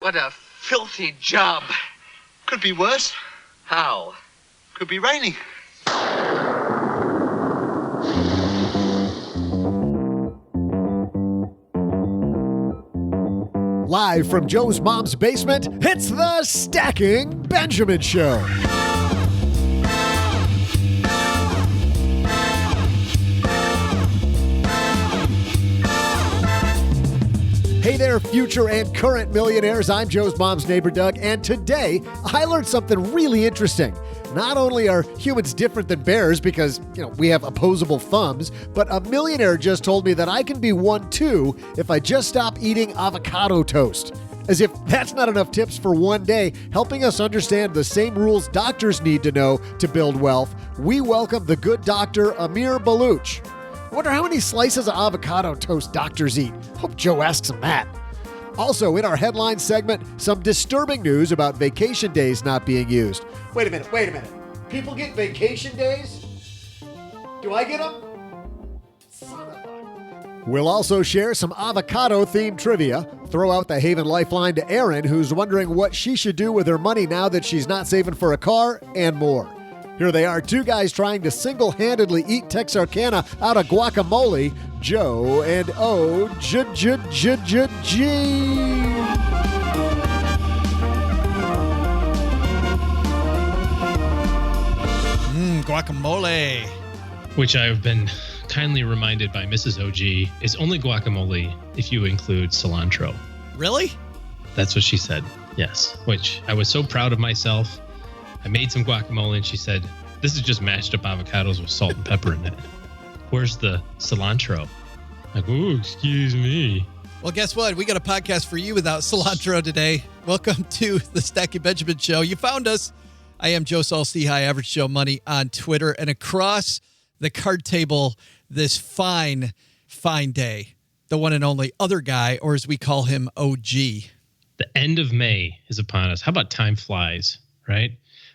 What a filthy job. Could be worse. How? Could be raining. Live from Joe's mom's basement, it's the Stacking Benjamin Show. Hey there, future and current millionaires. I'm Joe's mom's neighbor, Doug, and today I learned something really interesting. Not only are humans different than bears because, we have opposable thumbs, but a millionaire just told me that I can be one too if I just stop eating avocado toast. As if that's not enough tips for one day, helping us understand the same rules doctors need to know to build wealth, we welcome the good doctor, Amir Baluch. I wonder how many slices of avocado toast doctors eat. Hope Joe asks him that. Also, in our headline segment, some disturbing news about vacation days not being used. Wait a minute. People get vacation days? Do I get them? Son of a... We'll also share some avocado-themed trivia, throw out the Haven Lifeline to Erin, who's wondering what she should do with her money now that she's not saving for a car, and more. Here they are, two guys trying to single-handedly eat Texarkana out of guacamole, Joe and O-G. Guacamole. Which I've been kindly reminded by Mrs. OG is only guacamole if you include cilantro. Really? That's what she said, yes. Which I was so proud of myself. I made some guacamole and she said, this is just mashed up avocados with salt and pepper in it. Where's the cilantro? Like, ooh, excuse me. Well, guess what? We got a podcast for you without cilantro today. Welcome to the Stacking Benjamin Show. You found us. I am Joe Saul High Average Joe Money on Twitter. And across the card table this fine day, the one and only other guy, or as we call him, OG. The end of May is upon us. How about time flies, right?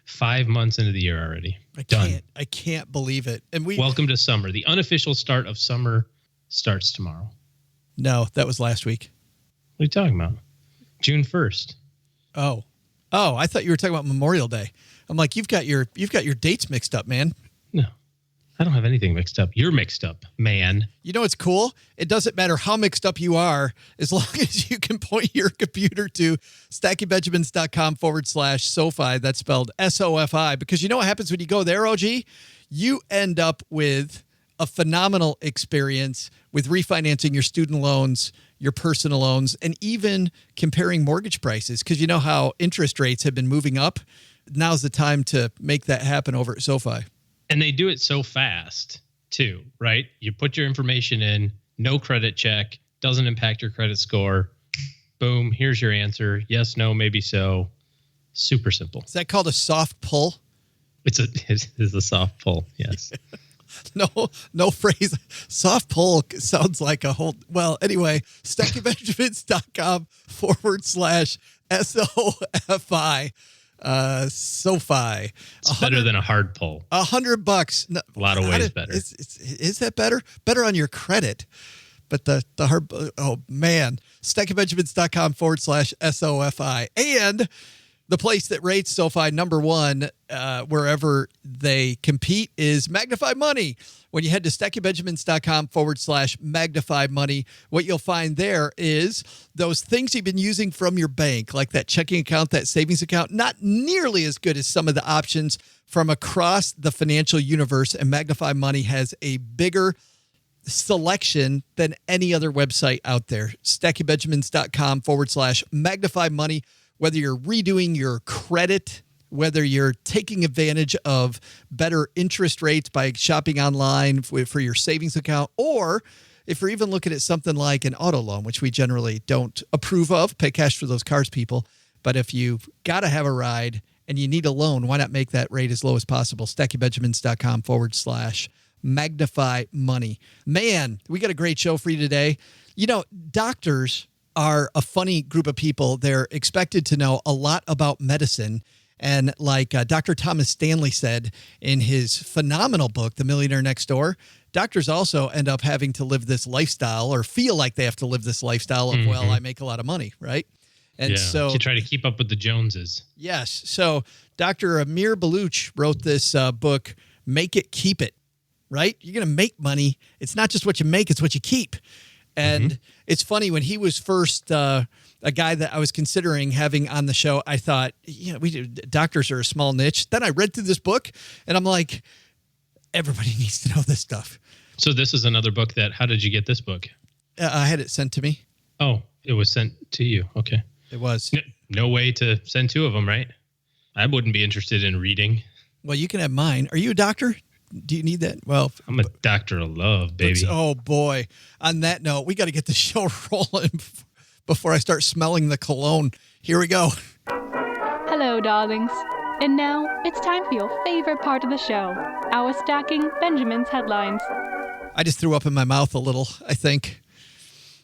5 months into the year already. I can't believe it. And welcome to summer. The unofficial start of summer starts tomorrow. No, that was last week. What are you talking about? June 1st. Oh, I thought you were talking about Memorial Day. I'm like, you've got your dates mixed up, man. No. I don't have anything mixed up. You're mixed up, man. You know what's cool? It doesn't matter how mixed up you are, as long as you can point your computer to stackingbenjamins.com/SoFi. That's spelled SOFI. Because you know what happens when you go there, OG? You end up with a phenomenal experience with refinancing your student loans, your personal loans, and even comparing mortgage prices. Because you know how interest rates have been moving up. Now's the time to make that happen over at SoFi. And they do it so fast, too, right? You put your information in, no credit check, doesn't impact your credit score. Boom, here's your answer. Yes, no, maybe so. Super simple. Is that called a soft pull? It is a soft pull, yes. No phrase. Soft pull sounds like a whole... Well, anyway, stackingbenjamins.com/SOFI. SoFi. It's better than a hard pull. $100. No, a lot of ways better. Is that better? Better on your credit. But the hard, oh man, stackingbenjamins.com/SOFI. And the place that rates SoFi number one wherever they compete is Magnify Money. When you head to stackingbenjamins.com/Magnify Money, what you'll find there is those things you've been using from your bank, like that checking account, that savings account, not nearly as good as some of the options from across the financial universe. And Magnify Money has a bigger selection than any other website out there. stackingbenjamins.com/Magnify Money. Whether you're redoing your credit, whether you're taking advantage of better interest rates by shopping online for your savings account, or if you're even looking at something like an auto loan, which we generally don't approve of, pay cash for those cars, people. But if you've got to have a ride and you need a loan, why not make that rate as low as possible? stackingbenjamins.com/Magnify Money. Man, we got a great show for you today. You know, doctors are a funny group of people. They're expected to know a lot about medicine. And like Dr. Thomas Stanley said in his phenomenal book, The Millionaire Next Door, doctors also end up having to live this lifestyle or feel like they have to live this lifestyle of, well, I make a lot of money, right? And so you try to keep up with the Joneses. Yes. So Dr. Amir Baluch wrote this book, Make It, Keep It, right? You're going to make money. It's not just what you make, it's what you keep. And it's funny, when he was first a guy that I was considering having on the show, I thought, doctors are a small niche. Then I read through this book and I'm like, everybody needs to know this stuff. So this is another book how did you get this book? I had it sent to me. Oh, it was sent to you. Okay. It was. No way to send 2 of them, right? I wouldn't be interested in reading. Well, you can have mine. Are you a doctor? Do you need that? Well, I'm a doctor of love, baby. Oh, boy. On that note, we got to get the show rolling before I start smelling the cologne. Here we go. Hello, darlings. And now it's time for your favorite part of the show, our Stacking Benjamin's Headlines. I just threw up in my mouth a little, I think.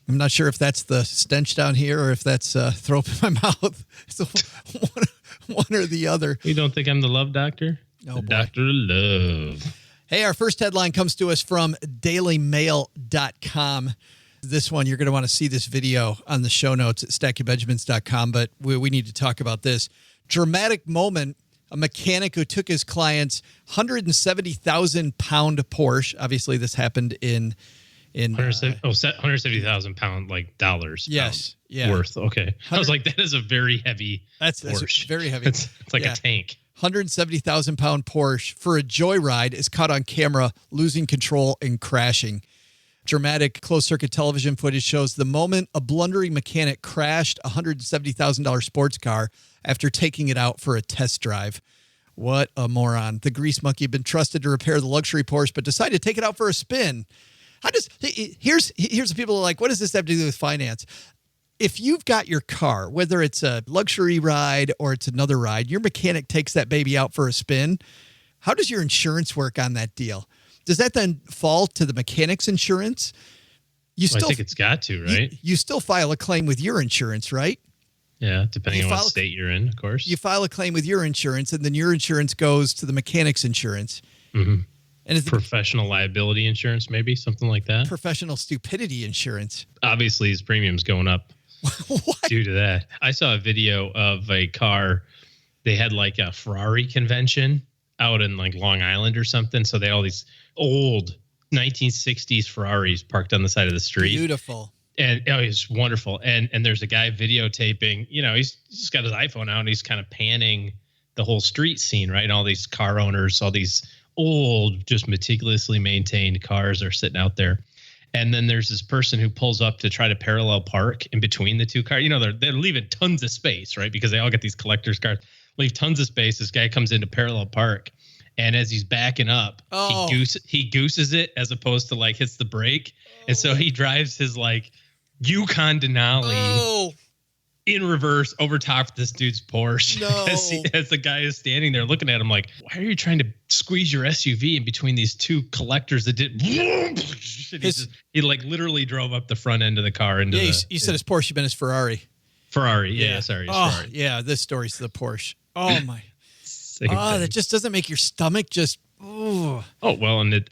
I'm not sure if that's the stench down here or if that's throw up in my mouth. So one or the other. You don't think I'm the love doctor? Oh, the boy. doctor of love. Hey, our first headline comes to us from dailymail.com. This one, you're going to want to see this video on the show notes at stackingbenjamins.com, but we need to talk about this. Dramatic moment, a mechanic who took his client's 170,000-pound Porsche. Obviously, this happened in 170,000 pound, like dollars. Yes. Yeah. Worth. Okay. I was like, that is a very heavy That's Porsche. very heavy. It's like a tank. 170,000-pound Porsche for a joyride is caught on camera losing control and crashing. Dramatic closed-circuit television footage shows the moment a blundering mechanic crashed a $170,000 sports car after taking it out for a test drive. What a moron. The grease monkey had been trusted to repair the luxury Porsche, but decided to take it out for a spin. Here's the people who are like, what does this have to do with finance? If you've got your car, whether it's a luxury ride or it's another ride, your mechanic takes that baby out for a spin. How does your insurance work on that deal? Does that then fall to the mechanic's insurance? I think it's got to, right? You still file a claim with your insurance, right? Yeah, depending on what state you're in, of course. You file a claim with your insurance, and then your insurance goes to the mechanic's insurance. Mm-hmm. And it's professional liability insurance, maybe something like that. Professional stupidity insurance. Obviously, his premium's going up due to that. I saw a video of a car. They had like a Ferrari convention out in like Long Island or something. So they had all these old 1960s Ferraris parked on the side of the street. Beautiful. And it's wonderful. And there's a guy videotaping, he's just got his iPhone out and he's kind of panning the whole street scene, right? And all these car owners, all these old, just meticulously maintained cars are sitting out there. And then there's this person who pulls up to try to parallel park in between the two cars. They're leaving tons of space, right? Because they all get these collector's cars, leave tons of space. This guy comes into parallel park. And as he's backing up, he gooses it as opposed to like hits the brake. And so he drives his like Yukon Denali in reverse over top of this dude's Porsche. No. As the guy is standing there looking at him like, why are you trying to squeeze your SUV in between these two collectors that did? He like literally drove up the front end of the car into you said his Porsche, you meant his Ferrari. Ferrari. Yeah, sorry. Ferrari. Yeah, this story's the Porsche. Oh, my. Same that just doesn't make your stomach just. Ooh. Oh, well, and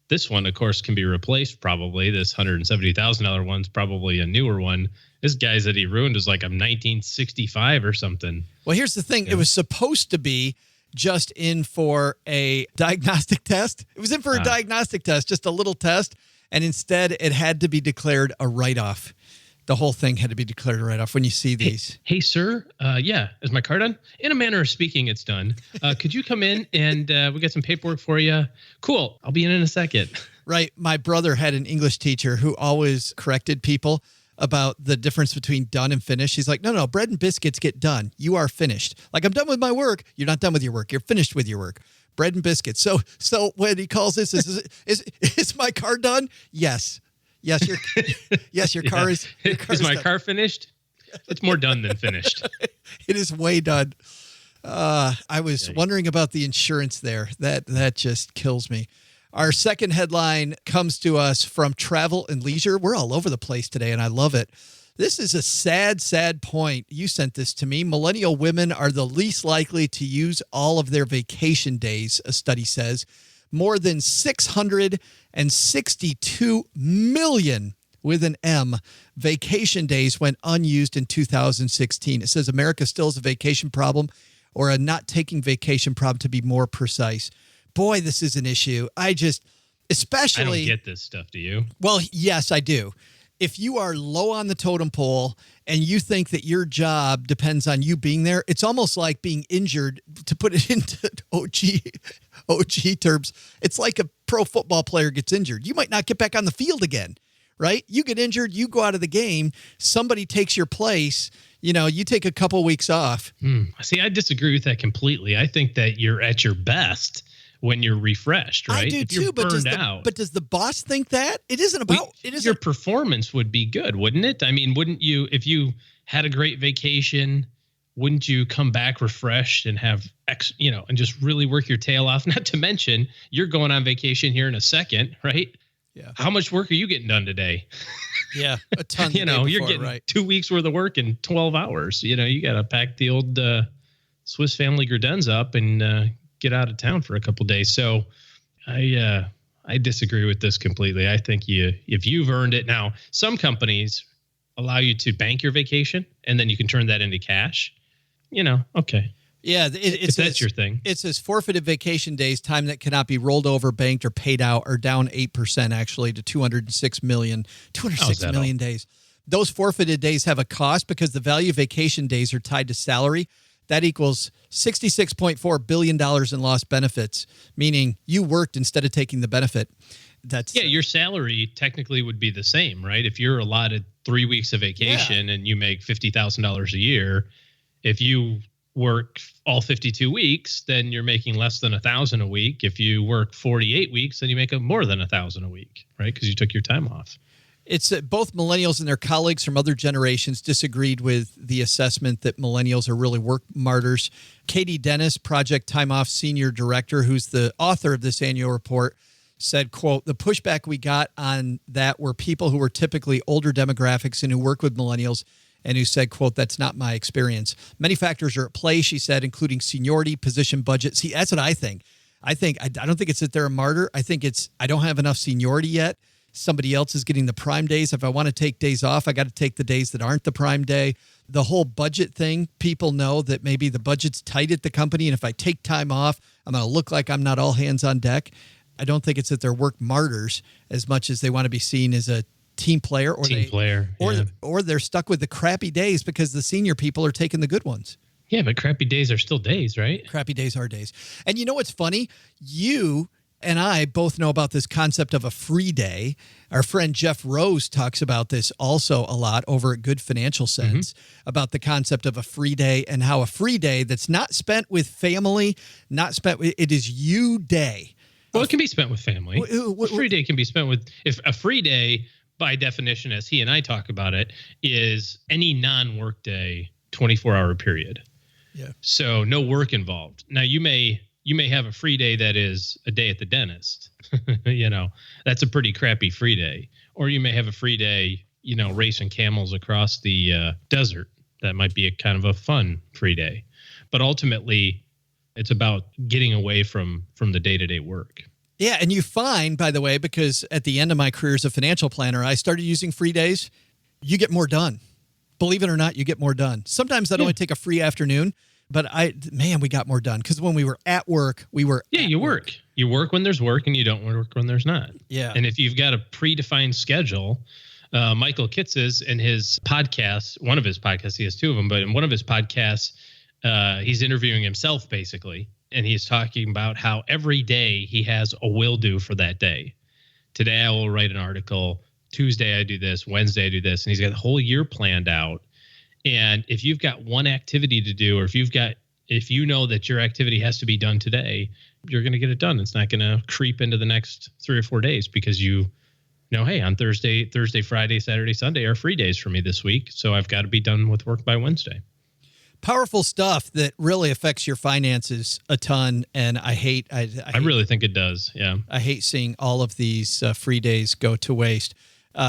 this one, of course, can be replaced probably. This $170,000 one's probably a newer one. This guy's that he ruined is like a 1965 or something. Well, here's the thing. Yeah. It was supposed to be just in for a diagnostic test. It was in for a diagnostic test, just a little test. And instead, it had to be declared a write-off. The whole thing had to be declared a write-off when you see these. Hey sir. Is my car done? In a manner of speaking, it's done. Could you come in and we got some paperwork for you? Cool. I'll be in a second. Right. My brother had an English teacher who always corrected people about the difference between done and finished. He's like, no, bread and biscuits get done. You are finished. Like, I'm done with my work. You're not done with your work. You're finished with your work. Bread and biscuits. So when he calls this, is my car done? Yes. Yes, your car is. Is my car finished? It's more done than finished. It is way done. I was wondering about the insurance there. That just kills me. Our second headline comes to us from Travel and Leisure. We're all over the place today, and I love it. This is a sad, sad point. You sent this to me. Millennial women are the least likely to use all of their vacation days, a study says. More than 662 million with an M, vacation days went unused in 2016. It says America still has a vacation problem, or a not taking vacation problem, to be more precise. Boy, this is an issue. Especially... I don't get this stuff, do you? Well, yes, I do. If you are low on the totem pole and you think that your job depends on you being there, it's almost like being injured. To put it into OG terms, it's like a pro football player gets injured. You might not get back on the field again, right? You get injured, you go out of the game, somebody takes your place, you take a couple weeks off. See, I disagree with that completely. I think that you're at your best when you're refreshed, right? I do if you're too, but does the boss think that? It isn't about your performance would be good, wouldn't it? I mean, wouldn't you, if you had a great vacation, wouldn't you come back refreshed and have and just really work your tail off? Not to mention, you're going on vacation here in a second, right? Yeah. How much work are you getting done today? Yeah, a ton. You're getting 2 weeks worth of work in 12 hours. You got to pack the old Swiss Family Gardens up and get out of town for a couple days. So I disagree with this completely. I think if you've earned it. Now, some companies allow you to bank your vacation and then you can turn that into cash. Okay. Yeah, if that's your thing. It says forfeited vacation days, time that cannot be rolled over, banked, or paid out, are down 8% actually to 206 million days. Those forfeited days have a cost because the value of vacation days are tied to salary. That equals $66.4 billion in lost benefits, meaning you worked instead of taking the benefit. Your salary technically would be the same, right? If you're allotted 3 weeks of vacation and you make $50,000 a year, if you work all 52 weeks, then you're making less than $1,000 a week. If you work 48 weeks, then you make more than $1,000 a week, right? Because you took your time off. It's both millennials and their colleagues from other generations disagreed with the assessment that millennials are really work martyrs. Katie Dennis, Project Time Off Senior Director, who's the author of this annual report, said, quote, the pushback we got on that were people who were typically older demographics and who work with millennials and who said, quote, that's not my experience. Many factors are at play, she said, including seniority, position, budget. See, that's what I think. I don't think it's that they're a martyr. I think it's I don't have enough seniority yet. Somebody else is getting the prime days. If I want to take days off, I got to take the days that aren't the prime day. The whole budget thing, people know that maybe the budget's tight at the company, and if I take time off, I'm going to look like I'm not all hands on deck. I don't think it's that they're work martyrs as much as they want to be seen as a team player, or they're stuck with the crappy days because the senior people are taking the good ones. Yeah, but crappy days are still days, right? Crappy days are days. And you know what's funny? You and I both know about this concept of a free day. Our friend Jeff Rose talks about this also a lot over at Good Financial Sense, about the concept of a free day and how a free day that's not spent with family, it is you day. Well, it can be spent with family. A free day can be spent with, if a free day, by definition, as he and I talk about it, is any non-work day, 24-hour period. Yeah. So no work involved. Now you may have a free day that is a day at the dentist. That's a pretty crappy free day. Or you may have a free day, racing camels across the desert. That might be a kind of a fun free day. But ultimately, it's about getting away from the day-to-day work. Yeah, and you find, by the way, because at the end of my career as a financial planner, I started using free days. You get more done. Believe it or not, you get more done. Sometimes I'd only take a free afternoon, but we got more done. Because when we were at work, you work. You work when there's work, and you don't work when there's not. Yeah. And if you've got a predefined schedule, Michael Kitz's in his podcast, one of his podcasts, he has two of them, but in one of his podcasts, he's interviewing himself basically, and he's talking about how every day he has a will do for that day. Today I will write an article. Tuesday I do this. Wednesday I do this. And he's got the whole year planned out. And if you've got one activity to do, or if you know that your activity has to be done today, you're going to get it done. It's not going to creep into the next 3 or 4 days because you know, hey, on Thursday, Friday, Saturday, Sunday are free days for me this week. So I've got to be done with work by Wednesday. Powerful stuff that really affects your finances a ton, and I really think it does. Yeah, I hate seeing all of these free days go to waste.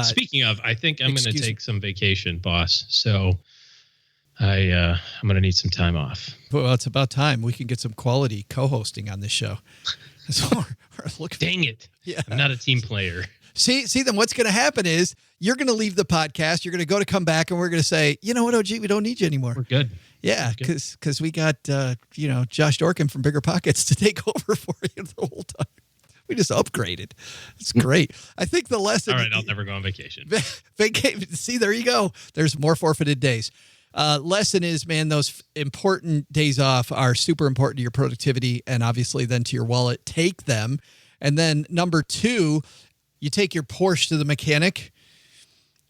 Speaking of, I think I'm going to take some vacation, boss. So I'm going to need some time off. Well, it's about time we can get some quality co-hosting on this show. That's what we're looking Dang it! Yeah. I'm not a team player. See, then what's going to happen is you're going to leave the podcast. You're going to go to come back and we're going to say, you know what, OG, we don't need you anymore. We're good. Yeah, because we got, Josh Dorkin from Bigger Pockets to take over for you the whole time. We just upgraded. It's great. I think the lesson. All right, I'll never go on vacation. See, there you go. There's more forfeited days. Lesson is, man, those important days off are super important to your productivity and obviously then to your wallet. Take them. And then number 2, you take your Porsche to the mechanic.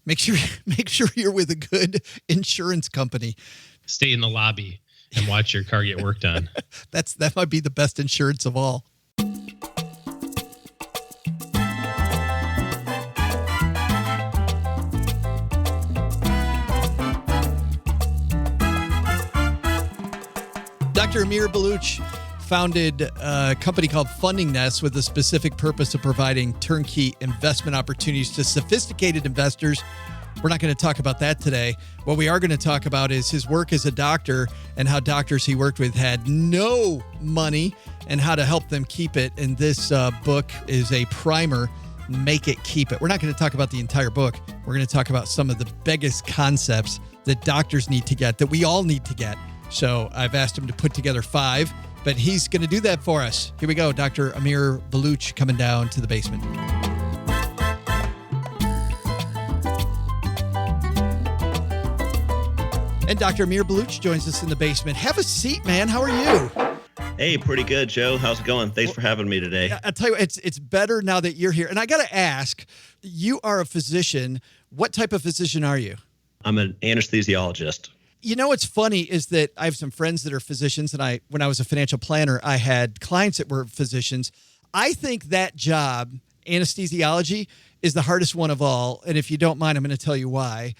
Make sure you're with a good insurance company. Stay in the lobby and watch your car get worked on. That might be the best insurance of all. Dr. Amir Baluch founded a company called Funding Nest with the specific purpose of providing turnkey investment opportunities to sophisticated investors. We're not going to talk about that today. What we are going to talk about is his work as a doctor and how doctors he worked with had no money and how to help them keep it. And this book is a primer, Make It, Keep It. We're not going to talk about the entire book. We're going to talk about some of the biggest concepts that doctors need to get, that we all need to get. So I've asked him to put together 5, but he's going to do that for us. Here we go. Dr. Amir Baluch coming down to the basement. And Dr. Amir Baluch joins us in the basement. Have a seat, man. How are you? Hey, pretty good, Joe. How's it going? Thanks for having me today. I'll tell you, it's better now that you're here. And I got to ask, you are a physician. What type of physician are you? I'm an anesthesiologist. You know, what's funny is that I have some friends that are physicians, and when I was a financial planner, I had clients that were physicians. I think that job, anesthesiology, is the hardest one of all. And if you don't mind, I'm going to tell you why.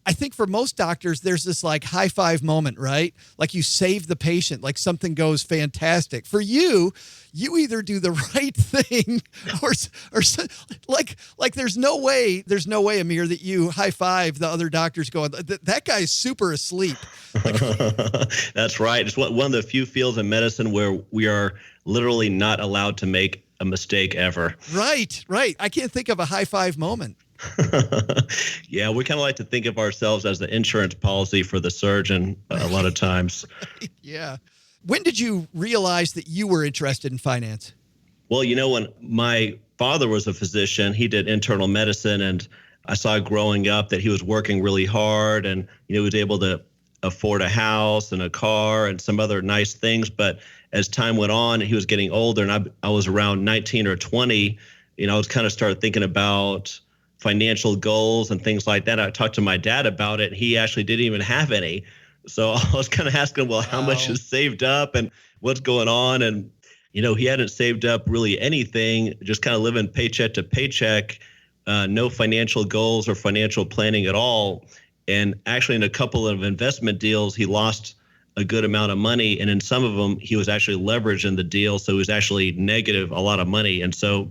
I think for most doctors, there's this like high five moment, right? Like you save the patient, like something goes fantastic. For you, you either do the right thing or like there's no way, Amir, that you high five the other doctors going, that guy's super asleep. That's right. It's one of the few fields in medicine where we are literally not allowed to make a mistake ever. Right. I can't think of a high five moment. Yeah, we kind of like to think of ourselves as the insurance policy for the surgeon a lot of times. Yeah. When did you realize that you were interested in finance? Well, when my father was a physician, he did internal medicine, and I saw growing up that he was working really hard and, he was able to afford a house and a car and some other nice things. But as time went on, he was getting older, and I was around 19 or 20, I was kind of started thinking about financial goals and things like that. I talked to my dad about it. He actually didn't even have any. So I was kind of asking, well, how much is saved up and what's going on? And, he hadn't saved up really anything, just kind of living paycheck to paycheck, no financial goals or financial planning at all. And actually in a couple of investment deals, he lost a good amount of money. And in some of them, he was actually leveraged in the deal. So he was actually negative a lot of money. And so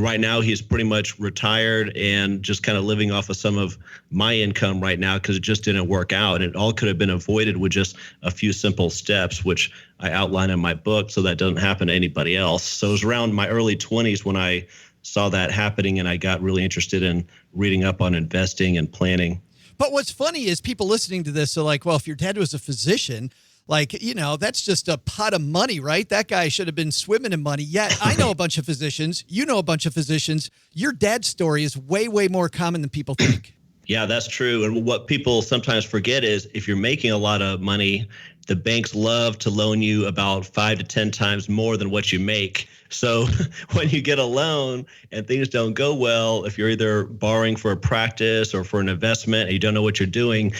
right now, he's pretty much retired and just kind of living off of some of my income right now because it just didn't work out. And it all could have been avoided with just a few simple steps, which I outline in my book so that doesn't happen to anybody else. So it was around my early 20s when I saw that happening, and I got really interested in reading up on investing and planning. But what's funny is people listening to this are like, well, if your dad was a physician, that's just a pot of money, right? That guy should have been swimming in money. Yet I know a bunch of physicians. You know a bunch of physicians. Your dad's story is way, way more common than people think. Yeah, that's true. And what people sometimes forget is if you're making a lot of money, the banks love to loan you about 5 to 10 times more than what you make. So when you get a loan and things don't go well, if you're either borrowing for a practice or for an investment and you don't know what you're doing,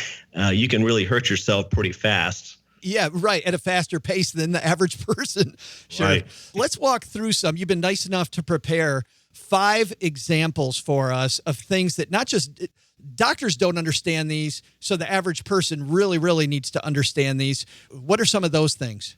you can really hurt yourself pretty fast. Yeah, right. At a faster pace than the average person. Sure. Right. Let's walk through some. You've been nice enough to prepare 5 examples for us of things that not just doctors don't understand these, so the average person really, really needs to understand these. What are some of those things?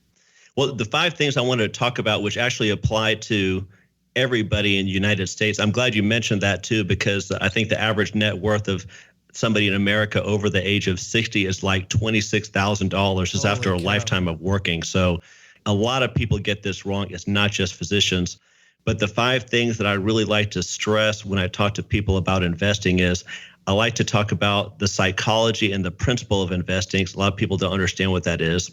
Well, the 5 things I wanted to talk about, which actually apply to everybody in the United States. I'm glad you mentioned that too, because I think the average net worth of somebody in America over the age of 60 is like $26,000 just after a lifetime of working. So a lot of people get this wrong. It's not just physicians. But the 5 things that I really like to stress when I talk to people about investing is I like to talk about the psychology and the principle of investing. A lot of people don't understand what that is.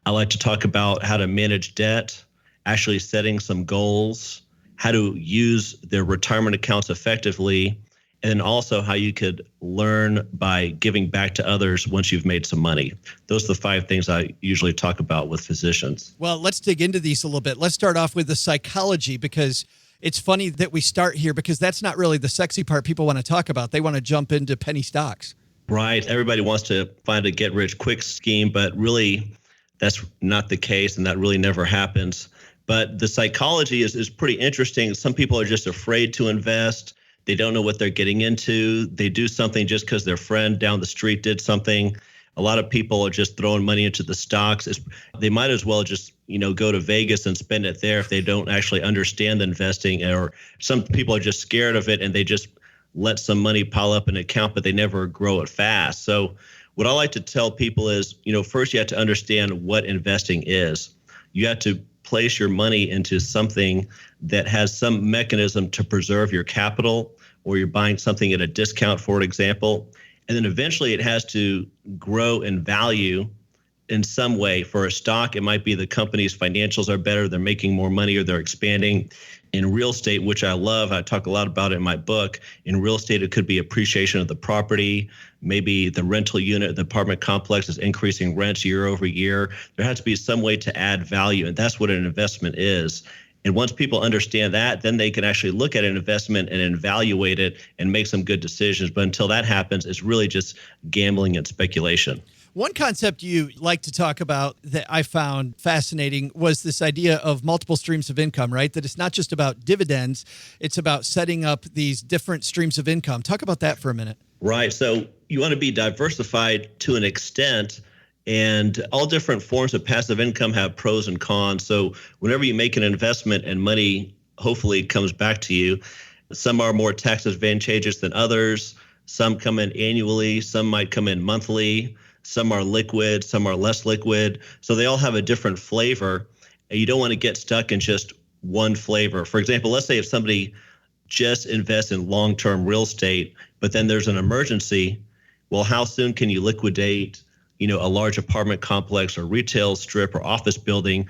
I like to talk about how to manage debt, actually setting some goals, how to use their retirement accounts effectively, and then also how you could learn by giving back to others once you've made some money. Those are the 5 things I usually talk about with physicians. Well, let's dig into these a little bit. Let's start off with the psychology, because it's funny that we start here because that's not really the sexy part people want to talk about. They want to jump into penny stocks. Right. Everybody wants to find a get-rich-quick scheme, but really that's not the case, and that really never happens. But the psychology is pretty interesting. Some people are just afraid to invest. They don't know what they're getting into. They do something just because their friend down the street did something. A lot of people are just throwing money into the stocks. They might as well just, go to Vegas and spend it there if they don't actually understand investing. Or some people are just scared of it and they just let some money pile up in an account, but they never grow it fast. So what I like to tell people is, first you have to understand what investing is. You have to place your money into something that has some mechanism to preserve your capital, or you're buying something at a discount, for example. And then eventually it has to grow in value in some way. For a stock, it might be the company's financials are better, they're making more money, or they're expanding. In real estate, which I love, I talk a lot about it in my book. In real estate, it could be appreciation of the property. Maybe the rental unit, the apartment complex is increasing rents year over year. There has to be some way to add value, and that's what an investment is. And once people understand that, then they can actually look at an investment and evaluate it and make some good decisions. But until that happens, it's really just gambling and speculation. One concept you like to talk about that I found fascinating was this idea of multiple streams of income, right? That it's not just about dividends, it's about setting up these different streams of income. Talk about that for a minute. Right. So you want to be diversified to an extent, and all different forms of passive income have pros and cons. So whenever you make an investment and money hopefully comes back to you, some are more tax advantageous than others. Some come in annually, some might come in monthly. Some are liquid, some are less liquid. So they all have a different flavor, and you don't want to get stuck in just one flavor. For example, let's say if somebody just invests in long-term real estate, but then there's an emergency, well, how soon can you liquidate, a large apartment complex or retail strip or office building,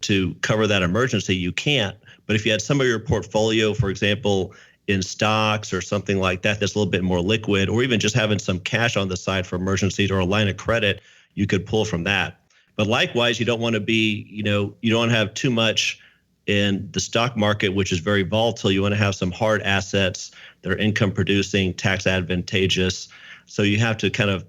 to cover that emergency? You can't. But if you had some of your portfolio, for example, in stocks or something like that, that's a little bit more liquid, or even just having some cash on the side for emergencies or a line of credit, you could pull from that. But likewise, you don't want to be, you don't want to have too much in the stock market, which is very volatile. You want to have some hard assets that are income producing, tax advantageous. So you have to kind of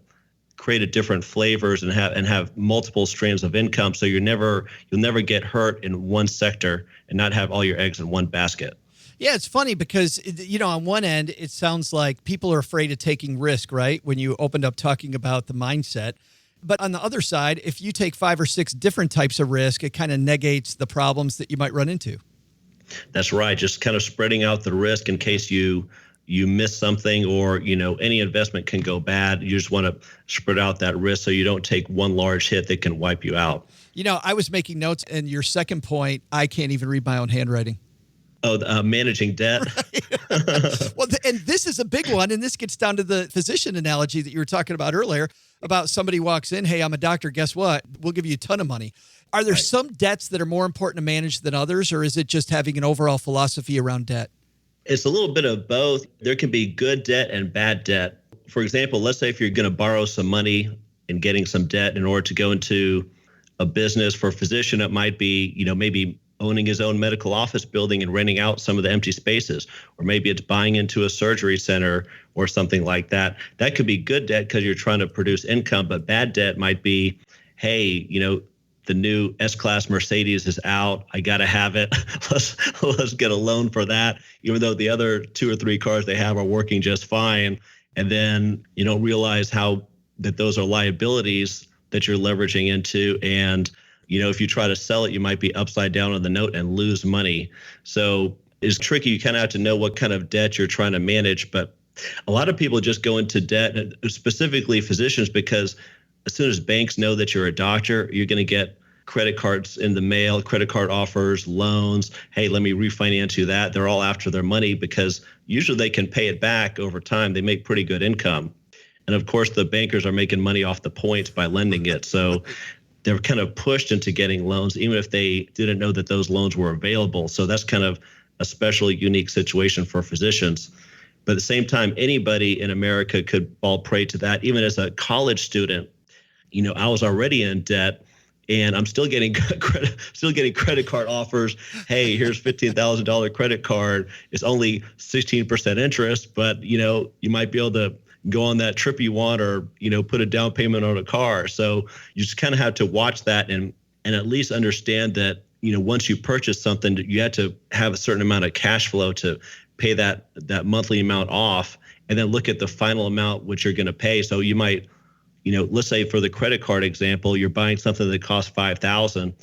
create a different flavors and have multiple streams of income. So you'll never get hurt in one sector and not have all your eggs in one basket. Yeah, it's funny because, on one end, it sounds like people are afraid of taking risk, right? When you opened up talking about the mindset. But on the other side, if you take 5 or 6 different types of risk, it kind of negates the problems that you might run into. That's right. Just kind of spreading out the risk in case you miss something, or, any investment can go bad. You just want to spread out that risk so you don't take one large hit that can wipe you out. I was making notes, and your second point, I can't even read my own handwriting. Oh, managing debt. Right. Well, and this is a big one, and this gets down to the physician analogy that you were talking about earlier, about somebody walks in, hey, I'm a doctor, guess what? We'll give you a ton of money. Are there some debts that are more important to manage than others, or is it just having an overall philosophy around debt? It's a little bit of both. There can be good debt and bad debt. For example, let's say if you're going to borrow some money and getting some debt in order to go into a business. For a physician, it might be, maybe owning his own medical office building and renting out some of the empty spaces, or maybe it's buying into a surgery center or something like that. That could be good debt because you're trying to produce income, but bad debt might be, hey, the new S-Class Mercedes is out. I got to have it. Let's get a loan for that, even though the other 2 or 3 cars they have are working just fine. And then you don't realize that those are liabilities that you're leveraging into. And if you try to sell it, you might be upside down on the note and lose money. So it's tricky. You kind of have to know what kind of debt you're trying to manage. But a lot of people just go into debt, specifically physicians, because as soon as banks know that you're a doctor, you're going to get credit cards in the mail, credit card offers, loans. Hey, let me refinance you that. They're all after their money because usually they can pay it back over time. They make pretty good income. And of course, the bankers are making money off the points by lending it. So they're kind of pushed into getting loans, even if they didn't know that those loans were available. So that's kind of a special, unique situation for physicians. But at the same time, anybody in America could fall prey to that. Even as a college student, I was already in debt, and I'm still getting credit card offers. Hey, here's $15,000 credit card. It's only 16% interest, but you might be able to go on that trip you want, or put a down payment on a car. So you just kind of have to watch that and at least understand that once you purchase something, you have to have a certain amount of cash flow to pay that monthly amount off, and then look at the final amount which you're going to pay. So you might, let's say for the credit card example, you're buying something that costs $5,000.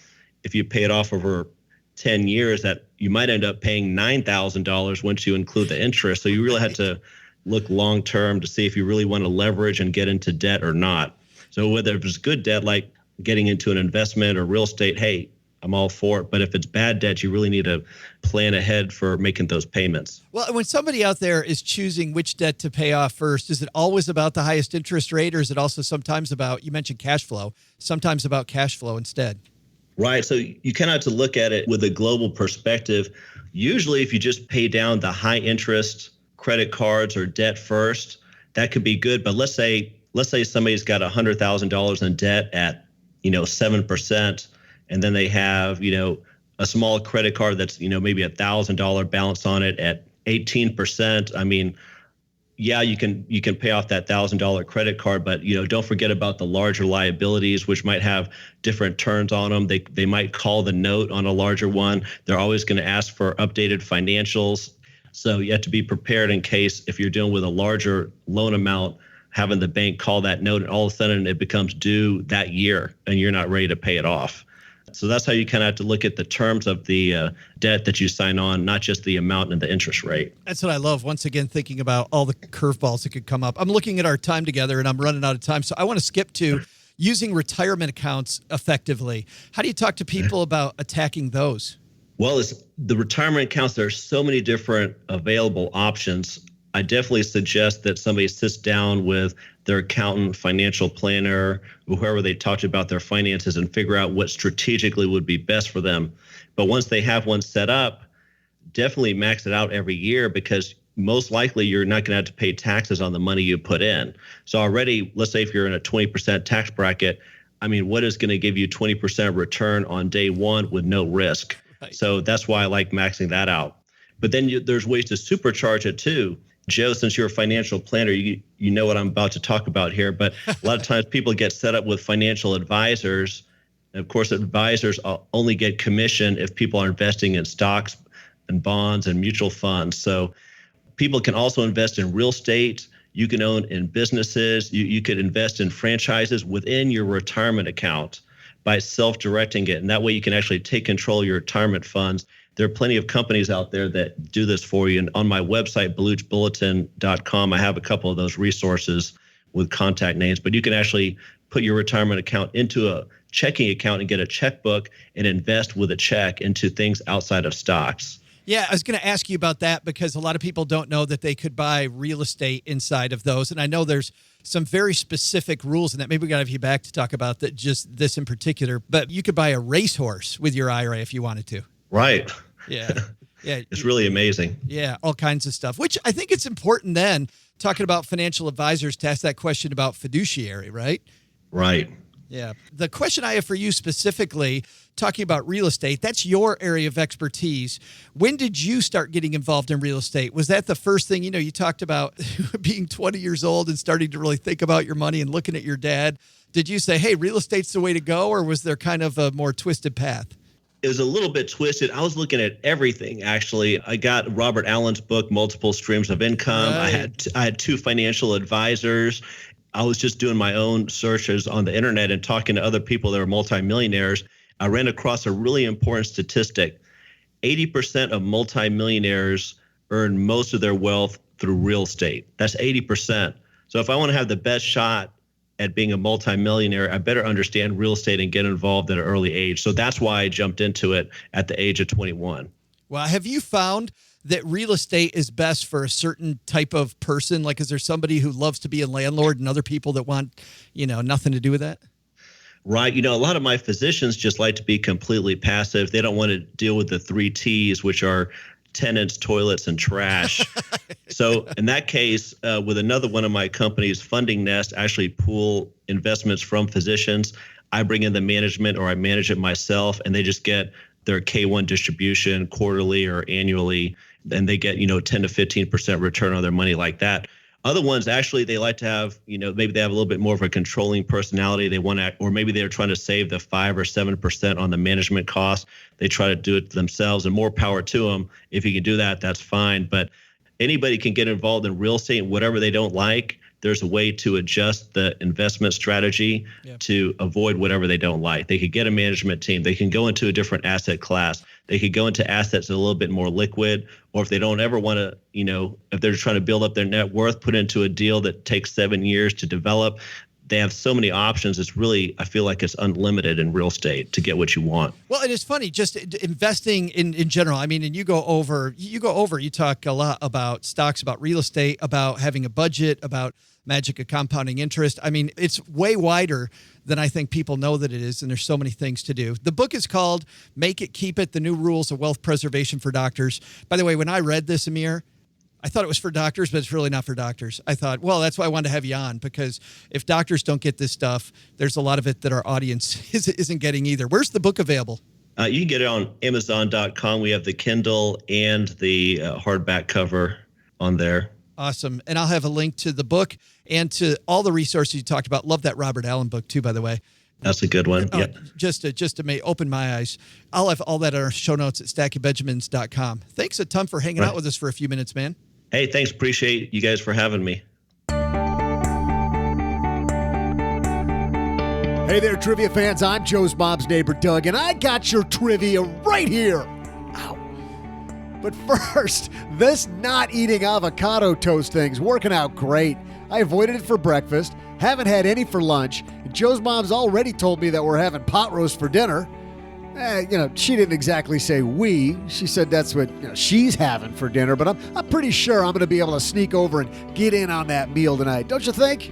If you pay it off over 10 years, that you might end up paying $9,000 once you include the interest. So you really have to look long term to see if you really want to leverage and get into debt or not. So whether it's good debt, like getting into an investment or real estate, hey, I'm all for it. But if it's bad debt, you really need to plan ahead for making those payments. Well, when somebody out there is choosing which debt to pay off first, is it always about the highest interest rate, or is it also sometimes about, you mentioned cash flow, sometimes about cash flow instead? Right. So you kind of have to look at it with a global perspective. Usually, if you just pay down the high interest credit cards or debt first, that could be good. But let's say somebody's got $100,000 in debt at 7%, and then they have a small credit card that's maybe $1,000 balance on it at 18%. I mean, yeah, you can pay off that $1,000 credit card, but don't forget about the larger liabilities, which might have different terms on them. They might call the note on a larger one. They're always going to ask for updated financials. So you have to be prepared in case, if you're dealing with a larger loan amount, having the bank call that note and all of a sudden it becomes due that year and you're not ready to pay it off. So that's how you kind of have to look at the terms of the debt that you sign on, not just the amount and the interest rate. That's what I love. Once again, thinking about all the curveballs that could come up. I'm looking at our time together and I'm running out of time. So I want to skip to using retirement accounts effectively. How do you talk to people about attacking those? Well, it's the retirement accounts. There are so many different available options. I definitely suggest that somebody sits down with their accountant, financial planner, whoever they talk to about their finances, and figure out what strategically would be best for them. But once they have one set up, definitely max it out every year, because most likely you're not going to have to pay taxes on the money you put in. So already, let's say if you're in a 20% tax bracket, I mean, what is going to give you 20% return on day one with no risk? Right. So that's why I like maxing that out. But then there's ways to supercharge it too. Joe, since you're a financial planner, you know what I'm about to talk about here. But a lot of times people get set up with financial advisors. And of course, advisors only get commission if people are investing in stocks and bonds and mutual funds. So people can also invest in real estate. You can own in businesses. You could invest in franchises within your retirement account by self-directing it. And that way you can actually take control of your retirement funds. There are plenty of companies out there that do this for you. And on my website, baluchbulletin.com, I have a couple of those resources with contact names. But you can actually put your retirement account into a checking account and get a checkbook and invest with a check into things outside of stocks. Yeah, I was going to ask you about that because a lot of people don't know that they could buy real estate inside of those. And I know there's some very specific rules in that. Maybe we got to have you back to talk about that, just this in particular. But you could buy a racehorse with your IRA if you wanted to. Right. Yeah. Yeah. It's really amazing. Yeah. All kinds of stuff, which I think it's important then, talking about financial advisors, to ask that question about fiduciary, right? Right. Yeah. The question I have for you specifically, talking about real estate, that's your area of expertise. When did you start getting involved in real estate? Was that the first thing, you talked about being 20 years old and starting to really think about your money and looking at your dad. Did you say, hey, real estate's the way to go, or was there kind of a more twisted path? It was a little bit twisted. I was looking at everything, actually. I got Robert Allen's book, Multiple Streams of Income. Right. I had two financial advisors. I was just doing my own searches on the internet and talking to other people that were multimillionaires. I ran across a really important statistic. 80% of multimillionaires earn most of their wealth through real estate. That's 80%. So if I want to have the best shot at being a multimillionaire, I better understand real estate and get involved at an early age. So that's why I jumped into it at the age of 21. Well, have you found that real estate is best for a certain type of person? Like, is there somebody who loves to be a landlord and other people that want, nothing to do with that? Right. A lot of my physicians just like to be completely passive. They don't want to deal with the 3 T's, which are tenants, toilets, and trash. So in that case, with another one of my companies, Funding Nest, actually pool investments from physicians. I bring in the management or I manage it myself, and they just get their K1 distribution quarterly or annually, and they get, 10 to 15% return on their money like that. Other ones, actually, they like to have, maybe they have a little bit more of a controlling personality. They want to, or maybe they're trying to save the 5 or 7% on the management cost. They try to do it themselves, and more power to them. If you can do that, that's fine. But anybody can get involved in real estate, and whatever they don't like, there's a way to adjust the investment strategy to avoid whatever they don't like. They could get a management team. They can go into a different asset class. They could go into assets that are a little bit more liquid, or if they don't ever want to, if they're trying to build up their net worth, put into a deal that takes 7 years to develop. They have so many options. It's really, I feel like it's unlimited in real estate to get what you want. Well, it is funny, just investing in general. I mean, and you talk a lot about stocks, about real estate, about having a budget, about magic of compounding interest. I mean, it's way wider than I think people know that it is, and there's so many things to do. The book is called Make It, Keep It, The New Rules of Wealth Preservation for Doctors. By the way, when I read this, Amir, I thought it was for doctors, but it's really not for doctors. I thought, well, that's why I wanted to have you on, because if doctors don't get this stuff, there's a lot of it that our audience isn't getting either. Where's the book available? You can get it on Amazon.com. We have the Kindle and the hardback cover on there. Awesome. And I'll have a link to the book and to all the resources you talked about. Love that Robert Allen book too, by the way. That's a good one. Yeah. Just to open my eyes. I'll have all that in our show notes at stackingbenjamins.com. Thanks a ton for hanging out with us for a few minutes, man. Hey, thanks. Appreciate you guys for having me. Hey there, trivia fans. I'm Joe's mom's neighbor, Doug, and I got your trivia right here. Ow. But first, this not eating avocado toast thing's working out great. I avoided it for breakfast, haven't had any for lunch, and Joe's mom's already told me that we're having pot roast for dinner. She didn't exactly say we. She said that's what she's having for dinner, but I'm pretty sure I'm going to be able to sneak over and get in on that meal tonight, don't you think?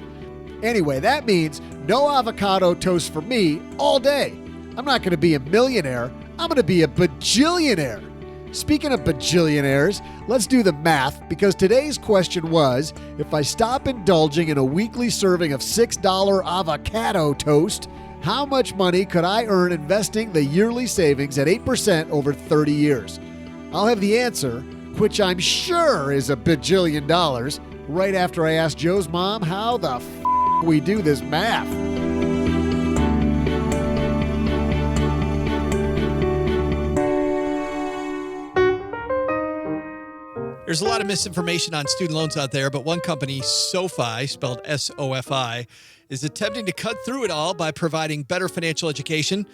Anyway, that means no avocado toast for me all day. I'm not going to be a millionaire. I'm going to be a bajillionaire. Speaking of bajillionaires, let's do the math, because today's question was, if I stop indulging in a weekly serving of $6 avocado toast, how much money could I earn investing the yearly savings at 8% over 30 years? I'll have the answer, which I'm sure is $1 bajillion, right after I ask Joe's mom how the we do this math. There's a lot of misinformation on student loans out there, but one company, SoFi, spelled S-O-F-I, is attempting to cut through it all by providing better financial education.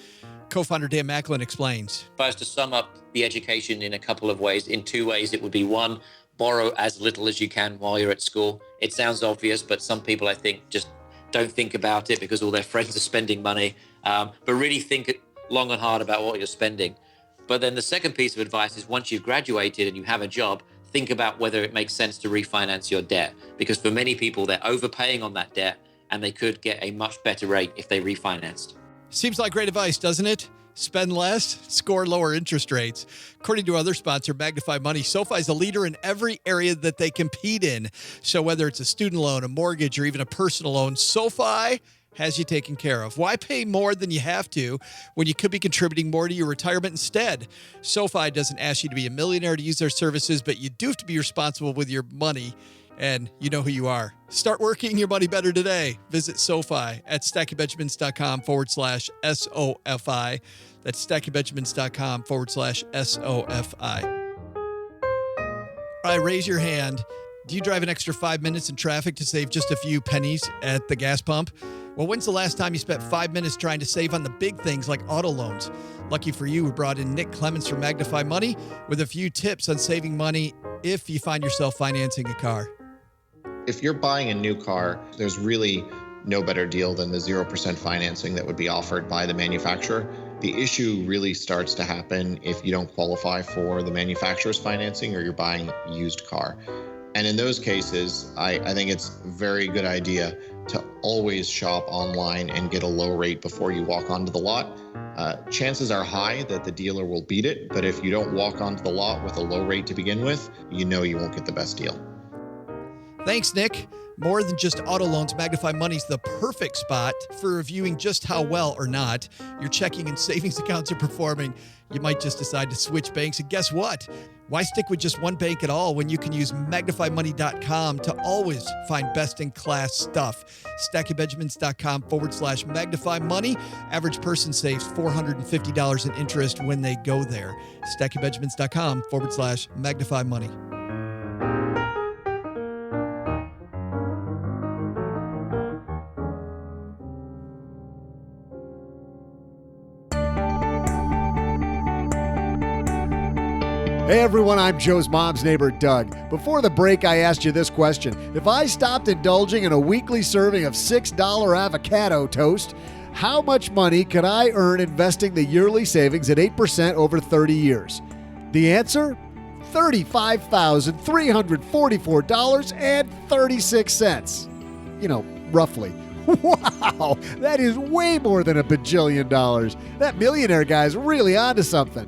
Co-founder Dan Macklin explains. If I was to sum up the education in a couple of ways, in 2 ways, it would be one, borrow as little as you can while you're at school. It sounds obvious, but some people, I think, just don't think about it because all their friends are spending money. But really think long and hard about what you're spending. But then the second piece of advice is once you've graduated and you have a job, think about whether it makes sense to refinance your debt. Because for many people, they're overpaying on that debt and they could get a much better rate if they refinanced. Seems like great advice, doesn't it? Spend less, score lower interest rates. According to other sponsor, Magnify Money, SoFi is a leader in every area that they compete in. So whether it's a student loan, a mortgage, or even a personal loan, SoFi has you taken care of. Why pay more than you have to when you could be contributing more to your retirement instead? SoFi doesn't ask you to be a millionaire to use their services, but you do have to be responsible with your money, and you know who you are. Start working your money better today. Visit SoFi at stackingbenjamins.com/SOFI. That's stackingbenjamins.com/SOFI. All right, raise your hand. Do you drive an extra 5 minutes in traffic to save just a few pennies at the gas pump? Well, when's the last time you spent 5 minutes trying to save on the big things like auto loans? Lucky for you, we brought in Nick Clements from Magnify Money with a few tips on saving money if you find yourself financing a car. If you're buying a new car, there's really no better deal than the 0% financing that would be offered by the manufacturer. The issue really starts to happen if you don't qualify for the manufacturer's financing or you're buying a used car. And in those cases, I think it's a very good idea to always shop online and get a low rate before you walk onto the lot. Chances are high that the dealer will beat it, but if you don't walk onto the lot with a low rate to begin with, you know you won't get the best deal. Thanks, Nick. More than just auto loans, Magnify Money's the perfect spot for reviewing just how well or not your checking and savings accounts are performing. You might just decide to switch banks, and guess what? Why stick with just one bank at all when you can use MagnifyMoney.com to always find best-in-class stuff? StackyBenjamins.com/Magnify Money. Average person saves $450 in interest when they go there. StackyBenjamins.com/Magnify Money. Hey everyone, I'm Joe's mom's neighbor, Doug. Before the break, I asked you this question. If I stopped indulging in a weekly serving of $6 avocado toast, how much money could I earn investing the yearly savings at 8% over 30 years? The answer? $35,344.36. You know, roughly. Wow, that is way more than $1 bajillion. That millionaire guy's really onto something.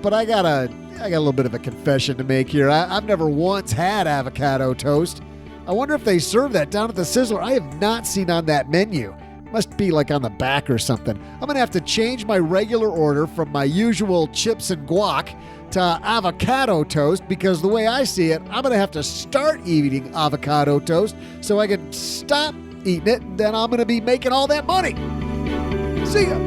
But I got a little bit of a confession to make here. I've never once had avocado toast. I wonder if they serve that down at the Sizzler. I have not seen on that menu. Must be like on the back or something. I'm going to have to change my regular order from my usual chips and guac to avocado toast because the way I see it, I'm going to have to start eating avocado toast so I can stop eating it, and then I'm going to be making all that money. See ya.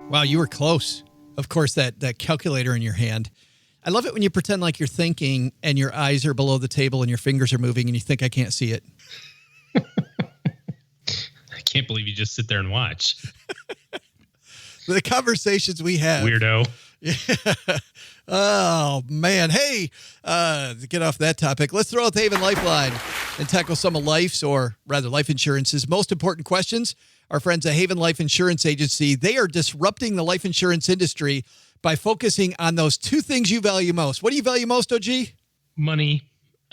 Wow, you were close. Of course, that calculator in your hand. I love it when you pretend like you're thinking and your eyes are below the table and your fingers are moving and you think I can't see it. I can't believe you just sit there and watch. The conversations we have. Weirdo. Yeah. Oh, man. Hey, to get off that topic, let's throw out the Haven Lifeline and tackle some of life's, or rather life insurance's most important questions. Our friends at Haven Life Insurance Agency, they are disrupting the life insurance industry by focusing on those two things you value most. What do you value most, OG? Money.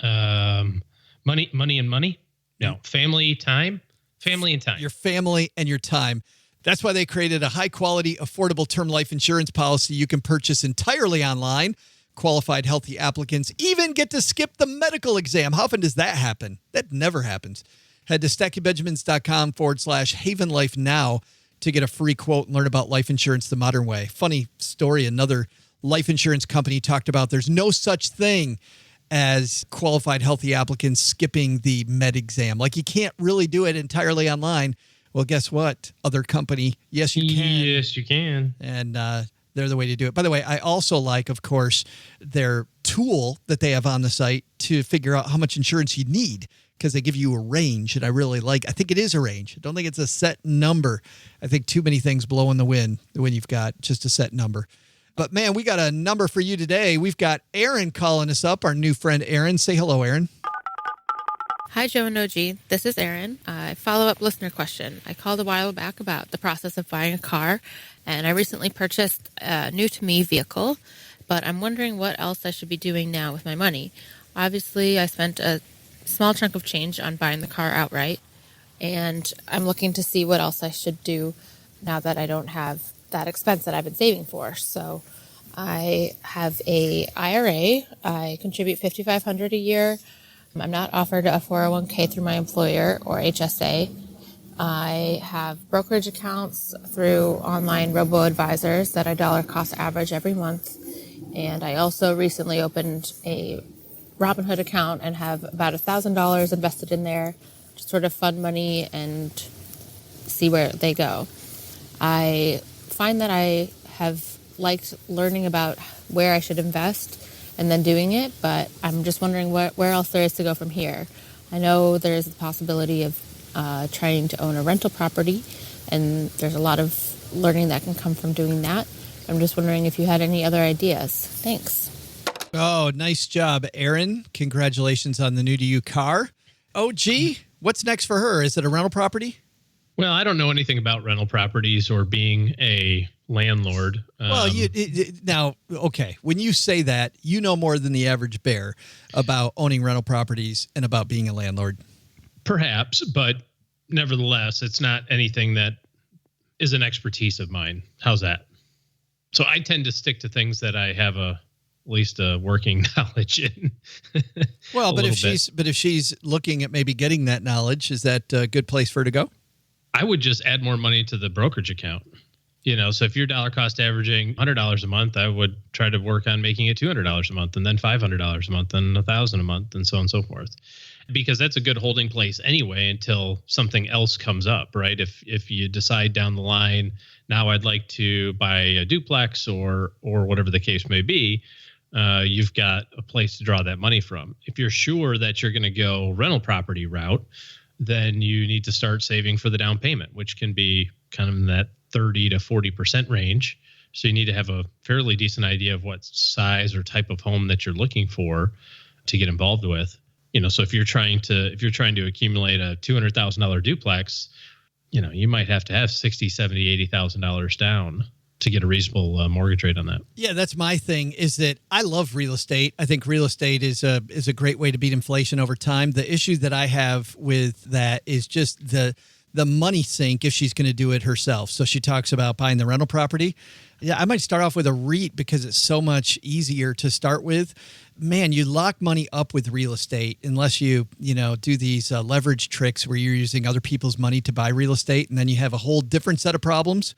Money and money. No, family, time. Family and time. Your family and your time. That's why they created a high-quality, affordable term life insurance policy you can purchase entirely online. Qualified, healthy applicants even get to skip the medical exam. How often does that happen? That never happens. Head to StackyBenjamins.com/Haven Life now to get a free quote and learn about life insurance the modern way. Funny story, another life insurance company talked about there's no such thing as qualified, healthy applicants skipping the med exam. Like you can't really do it entirely online. Well, guess what? Other company, yes, you can. Yes, you can. And they're the way to do it. By the way, I also like, of course, their tool that they have on the site to figure out how much insurance you need, because they give you a range, and I really like. I think it is a range. I don't think it's a set number. I think too many things blow in the wind when you've got just a set number. But, man, we got a number for you today. We've got Aaron calling us up, our new friend Aaron. Say hello, Aaron. Hi, Joe and OG. This is Aaron. Follow-up listener question. I called a while back about the process of buying a car, and I recently purchased a new-to-me vehicle, but I'm wondering what else I should be doing now with my money. Obviously, I spent a small chunk of change on buying the car outright, and I'm looking to see what else I should do now that I don't have that expense that I've been saving for. So I have a IRA. I contribute $5,500 a year. I'm not offered a 401k through my employer or HSA. I have brokerage accounts through online robo-advisors that I dollar cost average every month. And I also recently opened a Robinhood account and have about $1,000 invested in there to sort of fund money and see where they go. I find that I have liked learning about where I should invest and then doing it, but I'm just wondering where else there is to go from here. I know there's the possibility of trying to own a rental property, and there's a lot of learning that can come from doing that. I'm just wondering if you had any other ideas. Thanks. Oh, nice job, Aaron. Congratulations on the new to you car. OG, what's next for her? Is it a rental property? Well, I don't know anything about rental properties or being a landlord. Well, now, okay, when you say that, you know more than the average bear about owning rental properties and about being a landlord. Perhaps, but nevertheless, it's not anything that is an expertise of mine. How's that? So I tend to stick to things that I have at least a working knowledge in. Well, but if she's looking at maybe getting that knowledge, is that a good place for her to go? I would just add more money to the brokerage account. So if you're dollar cost averaging $100 a month, I would try to work on making it $200 a month, and then $500 a month, and $1,000 a month, and so on and so forth. Because that's a good holding place anyway until something else comes up, right? If you decide down the line, now I'd like to buy a duplex or whatever the case may be, you've got a place to draw that money from. If you're sure that you're going to go rental property route, then you need to start saving for the down payment, which can be kind of in that 30 to 40% range. So you need to have a fairly decent idea of what size or type of home that you're looking for to get involved with. So if you're trying to accumulate a $200,000 duplex, you might have to have $60,000, $70,000, $80,000 down to get a reasonable mortgage rate on that. Yeah, that's my thing, is that I love real estate. I think real estate is a great way to beat inflation over time. The issue that I have with that is just the money sink if she's going to do it herself. So she talks about buying the rental property. Yeah, I might start off with a REIT because it's so much easier to start with. Man, you lock money up with real estate unless you do these leverage tricks where you're using other people's money to buy real estate, and then you have a whole different set of problems.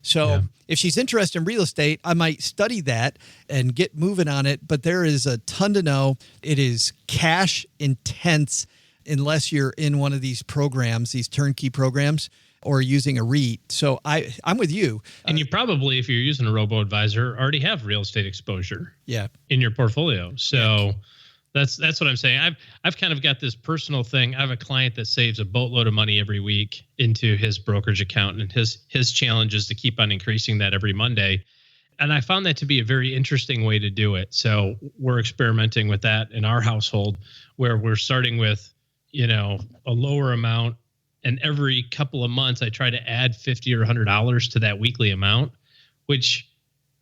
So if she's interested in real estate, I might study that and get moving on it. But there is a ton to know. It is cash intense unless you're in one of these programs, these turnkey programs, or using a REIT. So I'm with you. And you probably, if you're using a robo-advisor, already have real estate exposure in your portfolio. So that's what I'm saying. I've kind of got this personal thing. I have a client that saves a boatload of money every week into his brokerage account, and his challenge is to keep on increasing that every Monday. And I found that to be a very interesting way to do it. So we're experimenting with that in our household, where we're starting with, a lower amount. And every couple of months, I try to add $50 or $100 to that weekly amount, which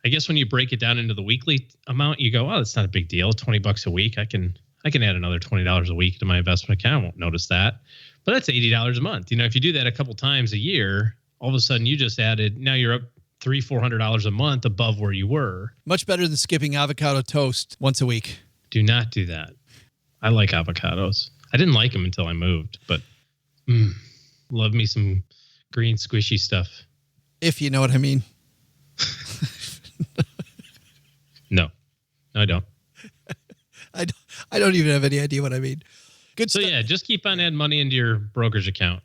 I guess when you break it down into the weekly amount, you go, oh, that's not a big deal. $20 a week. I can add another $20 a week to my investment account. I won't notice that. But that's $80 a month. If you do that a couple times a year, all of a sudden you just added, now you're up $300-$400 a month above where you were. Much better than skipping avocado toast once a week. Do not do that. I like avocados. I didn't like them until I moved, but love me some green squishy stuff. If you know what I mean. No, I don't. I don't even have any idea what I mean. Good stuff. So just keep on adding money into your brokerage account.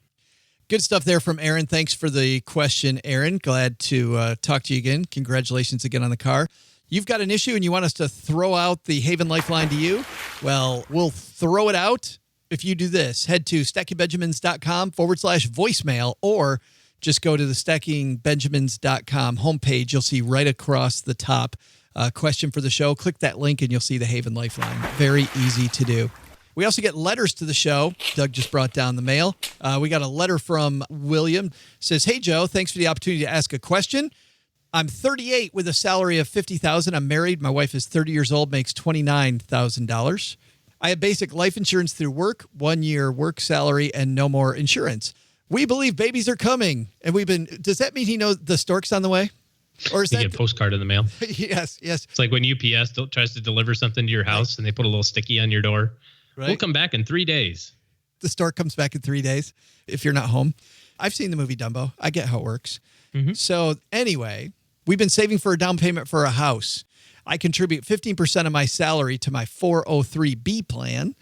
Good stuff there from Aaron. Thanks for the question, Aaron. Glad to talk to you again. Congratulations again on the car. You've got an issue and you want us to throw out the Haven Lifeline to you? Well, we'll throw it out if you do this. Head to stackingbenjamins.com/voicemail, or just go to the stackingbenjamins.com homepage. You'll see right across the top question for the show. Click that link and you'll see the Haven Lifeline. Very easy to do. We also get letters to the show. Doug just brought down the mail. We got a letter from William. It says, hey, Joe, thanks for the opportunity to ask a question. I'm 38 with a salary of $50,000. I'm married. My wife is 30 years old, makes $29,000. I have basic life insurance through work, 1 year work salary, and no more insurance. We believe babies are coming. And does that mean he knows the stork's on the way? Or is you get a postcard in the mail? Yes. It's like when UPS tries to deliver something to your house and they put a little sticky on your door. Right. We'll come back in 3 days. The stork comes back in 3 days if you're not home. I've seen the movie Dumbo. I get how it works. Mm-hmm. So anyway, we've been saving for a down payment for a house. I contribute 15% of my salary to my 403B plan,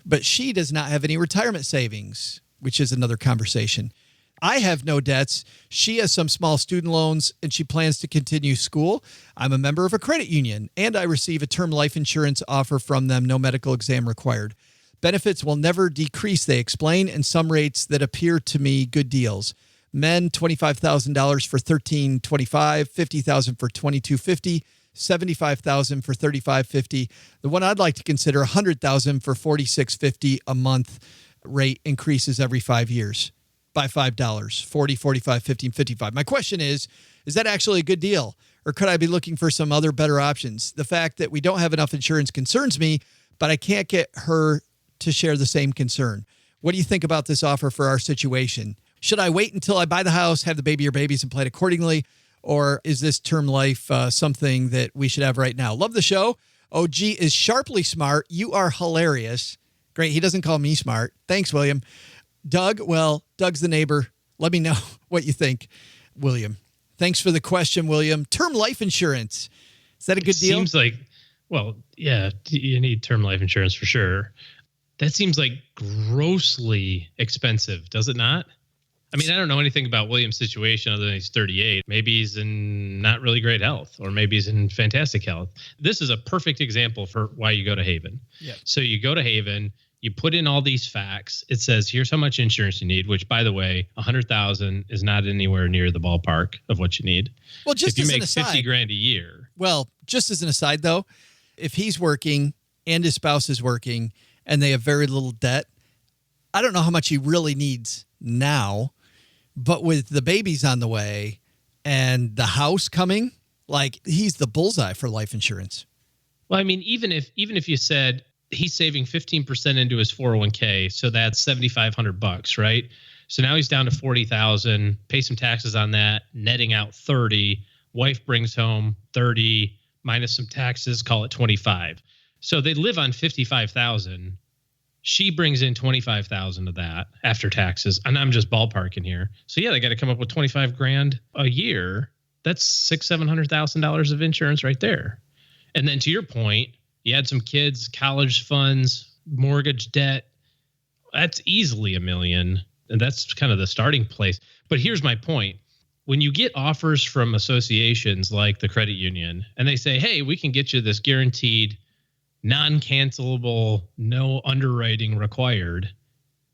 but she does not have any retirement savings, which is another conversation. I have no debts. She has some small student loans, and she plans to continue school. I'm a member of a credit union, and I receive a term life insurance offer from them, no medical exam required. Benefits will never decrease, they explain, and some rates that appear to me good deals. Men, $25,000 for $13.25, $50,000 for $22.50, $75,000 for $35.50. The one I'd like to consider, $100,000 for $46.50 a month. Rate increases every 5 years by $5, $40, $45, $50, $55. My question is that actually a good deal? Or could I be looking for some other better options? The fact that we don't have enough insurance concerns me, but I can't get her to share the same concern. What do you think about this offer for our situation? Should I wait until I buy the house, have the baby or babies, and plan accordingly? Or is this term life something that we should have right now? Love the show. OG is sharply smart. You are hilarious. Great. He doesn't call me smart. Thanks, William. Doug, well, Doug's the neighbor. Let me know what you think, William. Thanks for the question, William. Term life insurance. Is that a good deal? Seems like, well, yeah, you need term life insurance for sure. That seems like grossly expensive, does it not? I mean, I don't know anything about William's situation other than he's 38. Maybe he's in not really great health, or maybe he's in fantastic health. This is a perfect example for why you go to Haven. Yeah. So you go to Haven, you put in all these facts. It says, here's how much insurance you need, which, by the way, $100,000 is not anywhere near the ballpark of what you need. Well, just if you as make an aside, $50,000 a year. Well, just as an aside, though, if he's working and his spouse is working and they have very little debt, I don't know how much he really needs now. But with the babies on the way and the house coming, like, he's the bullseye for life insurance. Well, I mean, even if you said he's saving 15% into his 401k, so that's $7,500, right? So now he's down to 40,000. Pay some taxes on that, netting out 30. Wife brings home 30 minus some taxes, call it 25. So they live on 55,000. She brings in 25,000 of that after taxes, and I'm just ballparking here. So yeah, they got to come up with 25 grand a year. That's $600,000-$700,000 of insurance right there. And then to your point, you had some kids, college funds, mortgage debt. That's easily $1 million, and that's kind of the starting place. But here's my point: when you get offers from associations like the credit union, and they say, "Hey, we can get you this guaranteed, non-cancelable, no underwriting required,"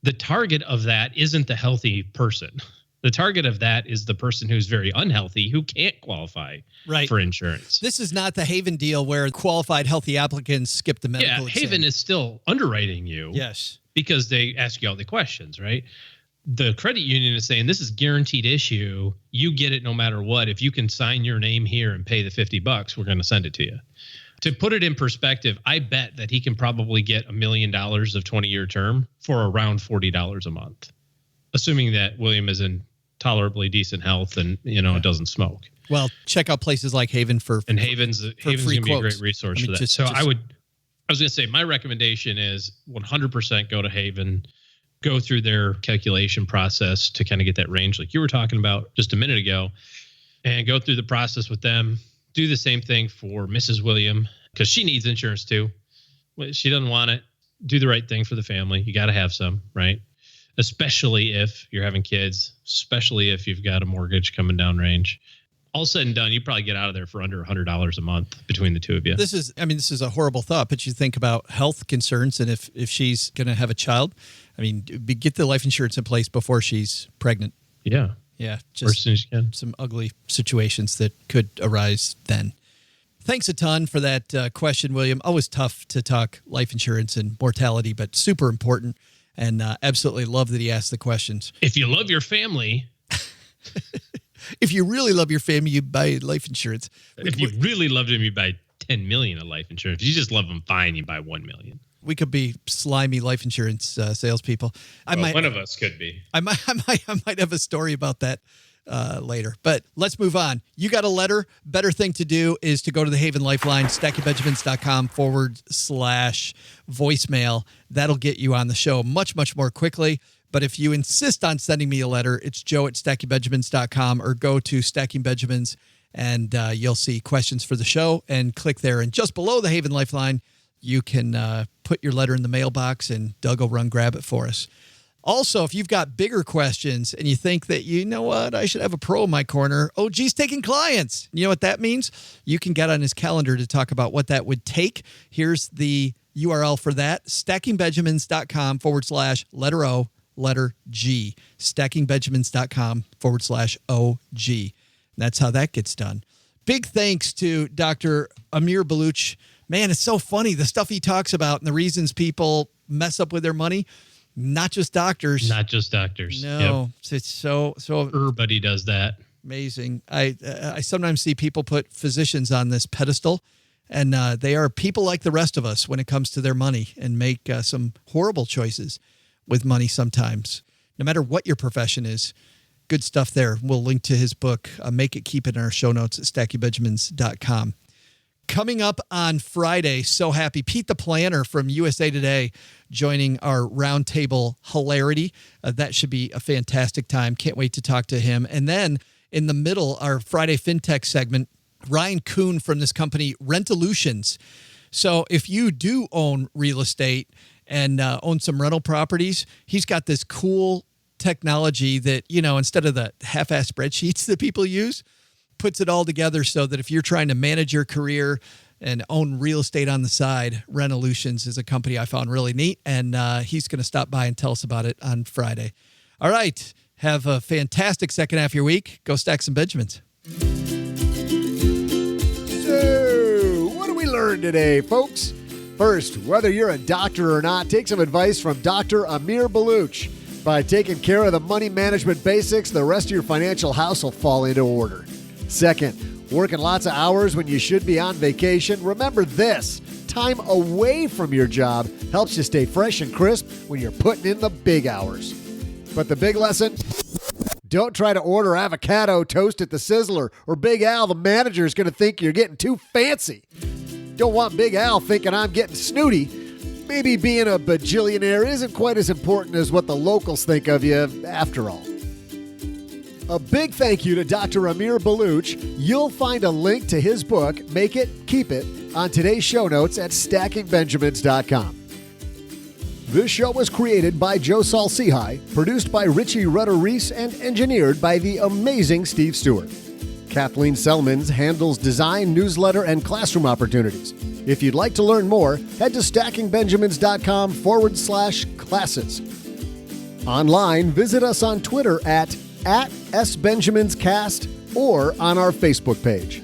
the target of that isn't the healthy person. The target of that is the person who's very unhealthy, who can't qualify for insurance. This is not the Haven deal where qualified healthy applicants skip the medical exam. Haven is still underwriting you. Yes. Because they ask you all the questions, right? The credit union is saying this is guaranteed issue. You get it no matter what. If you can sign your name here and pay the $50, we're going to send it to you. To put it in perspective, I bet that he can probably get $1 million of 20-year term for around $40 a month, assuming that William is in tolerably decent health and doesn't smoke. Well, check out places like Haven Haven's going to be a great resource for that. I was going to say my recommendation is 100% go to Haven, go through their calculation process to kind of get that range like you were talking about just a minute ago, and go through the process with them. Do the same thing for Mrs. William, because she needs insurance too. She doesn't want it. Do the right thing for the family. You got to have some, right? Especially if you're having kids, especially if you've got a mortgage coming down range. All said and done, you probably get out of there for under $100 a month between the two of you. This is a horrible thought, but you think about health concerns, and if she's going to have a child, get the life insurance in place before she's pregnant. Yeah. Yeah, just some ugly situations that could arise then. Thanks a ton for that question, William. Always tough to talk life insurance and mortality, but super important, and absolutely love that he asked the questions. If you love your family. If you really love your family, you buy life insurance. If you really loved them, you buy $10 million of life insurance. If you just love them fine, you buy $1 million. We could be slimy life insurance salespeople. One of us could be. I might have a story about that later. But let's move on. You got a letter. Better thing to do is to go to the Haven Lifeline, stackingbenjamins.com/voicemail. That'll get you on the show much, much more quickly. But if you insist on sending me a letter, it's joe@stackingbenjamins.com, or go to Stacking Benjamins and you'll see questions for the show, and click there. And just below the Haven Lifeline, you can put your letter in the mailbox and Doug will run grab it for us. Also, if you've got bigger questions and you think that, you know what, I should have a pro in my corner, OG's taking clients. You know what that means? You can get on his calendar to talk about what that would take. Here's the URL for that, stackingbenjamins.com/letter O, letter G, stackingbenjamins.com/OG. And that's how that gets done. Big thanks to Dr. Amir Baluch. Man, it's so funny, the stuff he talks about and the reasons people mess up with their money. Not just doctors. Not just doctors. No, it's so everybody does that. Amazing. I sometimes see people put physicians on this pedestal, and they are people like the rest of us when it comes to their money and make some horrible choices with money sometimes. No matter what your profession is, good stuff there. We'll link to his book, Make It Keep It, in our show notes at stackingbenjamins.com. Coming up on Friday, so happy, Pete the Planner from USA Today joining our roundtable hilarity. That should be a fantastic time. Can't wait to talk to him. And then in the middle, our Friday FinTech segment, Ryan Kuhn from this company, Rentolutions. So if you do own real estate and own some rental properties, he's got this cool technology that, instead of the half-ass spreadsheets that people use, puts it all together so that if you're trying to manage your career and own real estate on the side, Rentolutions is a company I found really neat, and he's going to stop by and tell us about it on Friday. All right. Have a fantastic second half of your week. Go stack some Benjamins. So, what do we learn today, folks? First, whether you're a doctor or not, take some advice from Dr. Amir Baluch. By taking care of the money management basics, the rest of your financial house will fall into order. Second, working lots of hours when you should be on vacation. Remember this, time away from your job helps you stay fresh and crisp when you're putting in the big hours. But the big lesson, don't try to order avocado toast at the Sizzler, or Big Al, the manager, is going to think you're getting too fancy. Don't want Big Al thinking I'm getting snooty. Maybe being a bajillionaire isn't quite as important as what the locals think of you after all. A big thank you to Dr. Amir Baluch. You'll find a link to his book, Make It, Keep It, on today's show notes at stackingbenjamins.com. This show was created by Joe Saul-Sehy, produced by Richie Rutter-Reese, and engineered by the amazing Steve Stewart. Kathleen Selmans handles design, newsletter, and classroom opportunities. If you'd like to learn more, head to stackingbenjamins.com/classes. Online, visit us on Twitter at @SBenjaminsCast or on our Facebook page.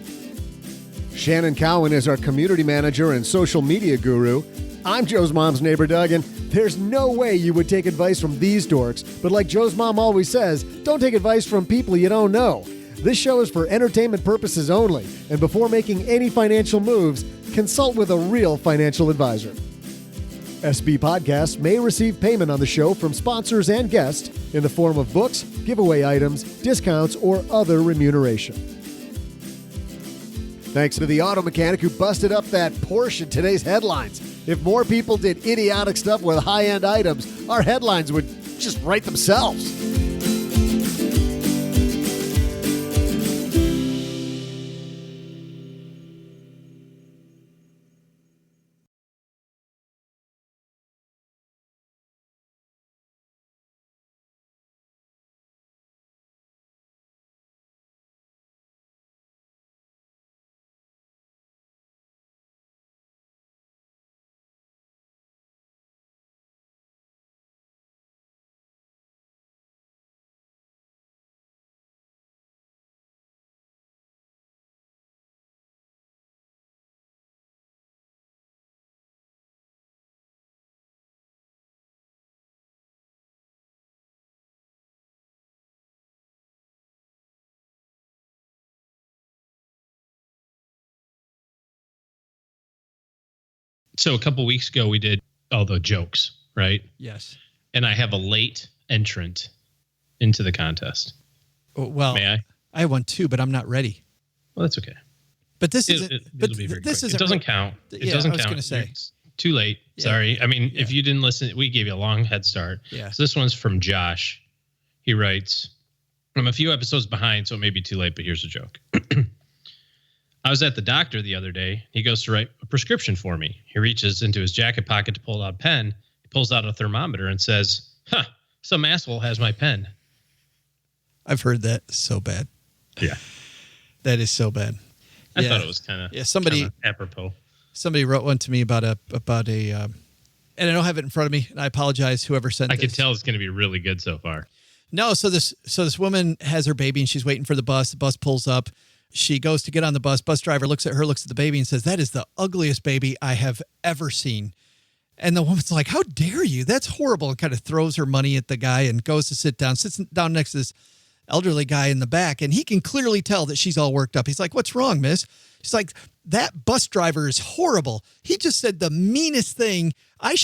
Shannon Cowan is our community manager and social media guru. I'm Joe's mom's neighbor, Doug, and there's no way you would take advice from these dorks. But like Joe's mom always says, don't take advice from people you don't know. This show is for entertainment purposes only, and before making any financial moves, consult with a real financial advisor. SB Podcasts may receive payment on the show from sponsors and guests in the form of books, giveaway items, discounts, or other remuneration. Thanks to the auto mechanic who busted up that Porsche in today's headlines. If more people did idiotic stuff with high-end items, our headlines would just write themselves. So a couple weeks ago, we did all the jokes, right? Yes. And I have a late entrant into the contest. Well, may I? I have one too, but I'm not ready. Well, that's okay. But this isn't. It'll be very this quick. isn't. It doesn't count. It Yeah, doesn't I was count. going to say. It's too late. Yeah. Sorry. I mean, if you didn't listen, we gave you a long head start. Yeah. So this one's from Josh. He writes, I'm a few episodes behind, so it may be too late, but here's a joke. I was at the doctor the other day. He goes to write a prescription for me. He reaches into his jacket pocket to pull out a pen. He pulls out a thermometer and says, some asshole has my pen. I've heard that so bad. Yeah. That is so bad. I thought it was kind of somebody apropos. Somebody wrote one to me about a and I don't have it in front of me, and I apologize, whoever sent I this. can tell it's going to be really good so far. No, so this woman has her baby, and she's waiting for the bus. The bus pulls up. She goes to get on the bus. Bus driver looks at her, looks at the baby, and says, "That is the ugliest baby I have ever seen." And the woman's like, "How dare you? That's horrible." And kind of throws her money at the guy and goes to sit down, sits down next to this elderly guy in the back. And he can clearly tell that she's all worked up. He's like, "What's wrong, miss?" She's like, "That bus driver is horrible. He just said the meanest thing. I'm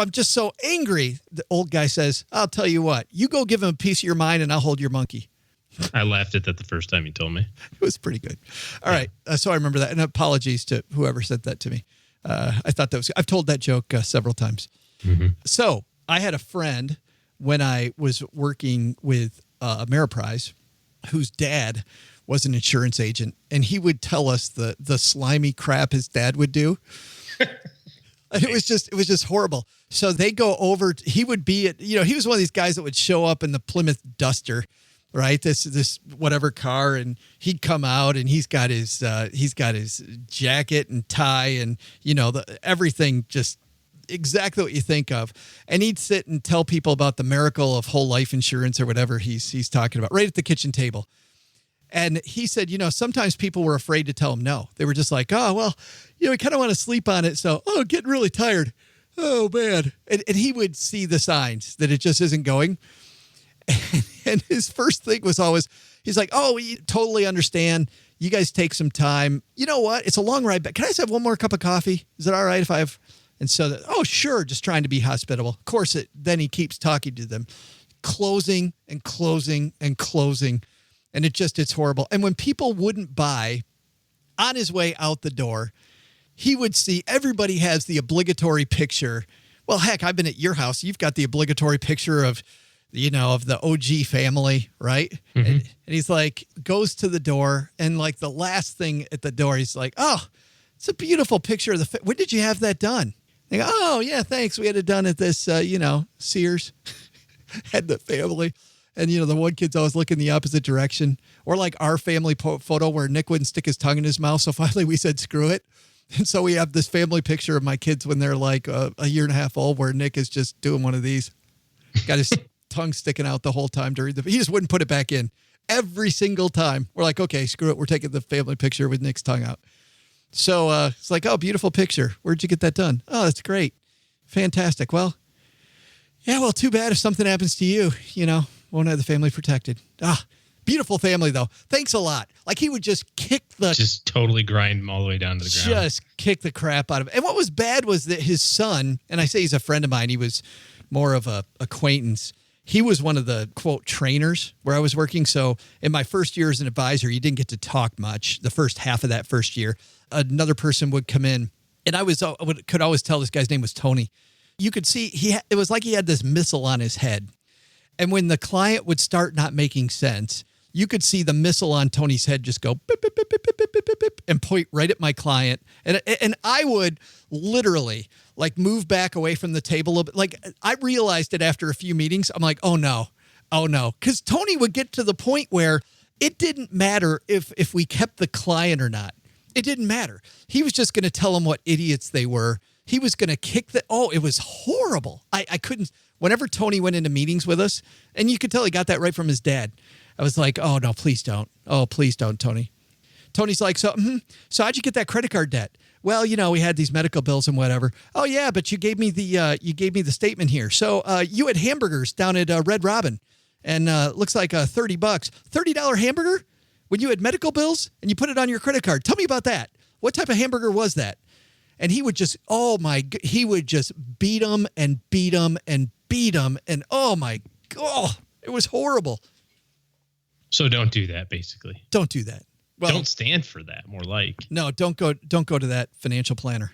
just so angry." The old guy says, "I'll tell you what, you go give him a piece of your mind and I'll hold your monkey." I laughed at that the first time you told me. It was pretty good. All right. So I remember that. And apologies to whoever sent that to me. I thought that was, I've told that joke several times. Mm-hmm. So I had a friend when I was working with Ameriprise, whose dad was an insurance agent, and he would tell us the slimy crap his dad would do. And it was just horrible. So they go over, he would be at, he was one of these guys that would show up in the Plymouth Duster, right? This whatever car, and he'd come out and he's got his jacket and tie and everything just exactly what you think of. And he'd sit and tell people about the miracle of whole life insurance or whatever he's talking about right at the kitchen table. And he said, sometimes people were afraid to tell him no. They were just like, "Oh, well, we kind of want to sleep on it. So, getting really tired. Oh, man." And he would see the signs that it just isn't going. And his first thing was always, he's like, "Oh, we totally understand. You guys take some time. You know what? It's a long ride back. Can I just have one more cup of coffee? Is it all right if I have?" And so, sure. Just trying to be hospitable. Of course, then he keeps talking to them, closing and closing and closing. And it's horrible. And when people wouldn't buy, on his way out the door, he would see everybody has the obligatory picture. Well, heck, I've been at your house. You've got the obligatory picture of the OG family, right? Mm-hmm. And he's like, goes to the door, and like the last thing at the door, he's like, "Oh, it's a beautiful picture of when did you have that done?" They go, "Oh, yeah, thanks. We had it done at this, Sears." Had the family. And, the one kid's always looking the opposite direction. Or like our family photo where Nick wouldn't stick his tongue in his mouth. So finally we said, screw it. And so we have this family picture of my kids when they're like a year and a half old where Nick is just doing one of these. Got his tongue sticking out the whole time he just wouldn't put it back in. Every single time. We're like, "Okay, screw it. We're taking the family picture with Nick's tongue out." So it's like, "Oh, beautiful picture. Where'd you get that done?" "Oh, that's great. Fantastic. Well, too bad if something happens to you, won't have the family protected." Beautiful family, though. Thanks a lot. Like he would just just totally grind them all the way down to the ground. Just kick the crap out of it. And what was bad was that his son, and I say he's a friend of mine, he was more of a acquaintance. He was one of the, quote, trainers where I was working. So in my first year as an advisor, you didn't get to talk much the first half of that first year. Another person would come in, and I could always tell this guy's name was Tony. You could see it was like he had this missile on his head. And when the client would start not making sense, you could see the missile on Tony's head just go beep, beep, beep, beep, beep, beep, beep, beep, and point right at my client. And I would literally like move back away from the table a little bit. Like I realized it after a few meetings. I'm like, oh no. Because Tony would get to the point where it didn't matter if we kept the client or not. It didn't matter. He was just going to tell them what idiots they were. He was going to kick it was horrible. I couldn't, whenever Tony went into meetings with us, and you could tell he got that right from his dad. I was like, "Oh no, please don't. Oh, please don't, Tony." Tony's like, so how'd you get that credit card debt?" "Well, we had these medical bills and whatever." "Oh yeah, but you gave me the statement here. So, you had hamburgers down at Red Robin and, looks like $30, $30 hamburger when you had medical bills and you put it on your credit card. Tell me about that. What type of hamburger was that?" And he would just, he would just beat him and beat him and beat him. And it was horrible. So don't do that, basically. Don't do that. Well, don't stand for that, more like. No, don't go to that financial planner.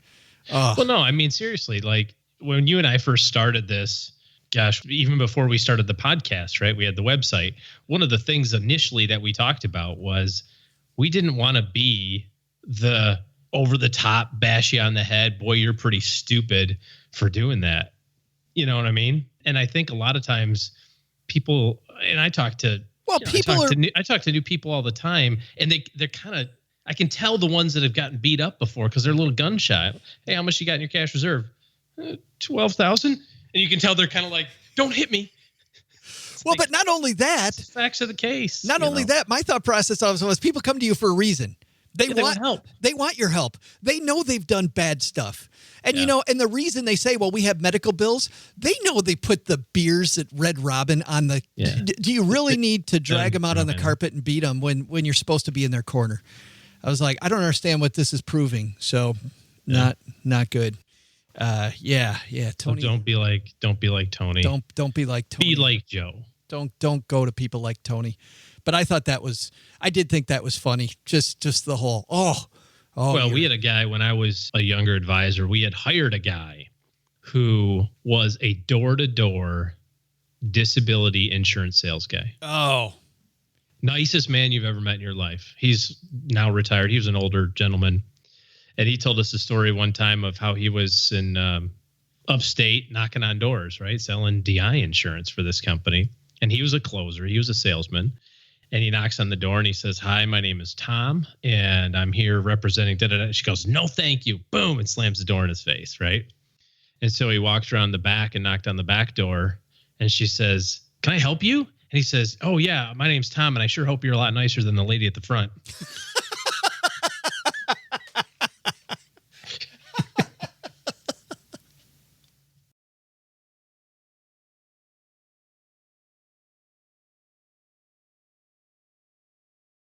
Well, no, I mean, seriously, like when you and I first started this, gosh, even before we started the podcast, right? We had the website. One of the things initially that we talked about was we didn't want to be the over the top, bash you on the head. Boy, you're pretty stupid for doing that. You know what I mean? And I think a lot of times people, and I talk to, I talk to new people all the time, and they're kind of, I can tell the ones that have gotten beat up before because they're a little gun shy. "Hey, how much you got in your cash reserve?" 12,000. And you can tell they're kind of like, don't hit me. Well, but not only that, facts of the case. Not only that, my thought process was people come to you for a reason. They want help. They want your help. They know they've done bad stuff. And, and the reason they say, well, we have medical bills, they know they put the beers at Red Robin on the... Yeah. Do you really need to drag them out on the carpet and beat them when you're supposed to be in their corner? I was like, I don't understand what this is proving. So not good. Tony. So don't be like Tony. Don't be like Tony. Be like Joe. Don't go to people like Tony. But I did think that was funny. Just the whole, well, we had a guy when I was a younger advisor, we had hired a guy who was a door-to-door disability insurance sales guy. Oh. Nicest man you've ever met in your life. He's now retired. He was an older gentleman. And he told us a story one time of how he was in upstate knocking on doors, right? Selling DI insurance for this company. And he was a closer. He was a salesman. And he knocks on the door and he says, hi, my name is Tom, and I'm here representing da-da-da. She goes, no, thank you. Boom, and slams the door in his face, right? And so he walked around the back and knocked on the back door. And she says, can I help you? And he says, oh, yeah, my name's Tom, and I sure hope you're a lot nicer than the lady at the front.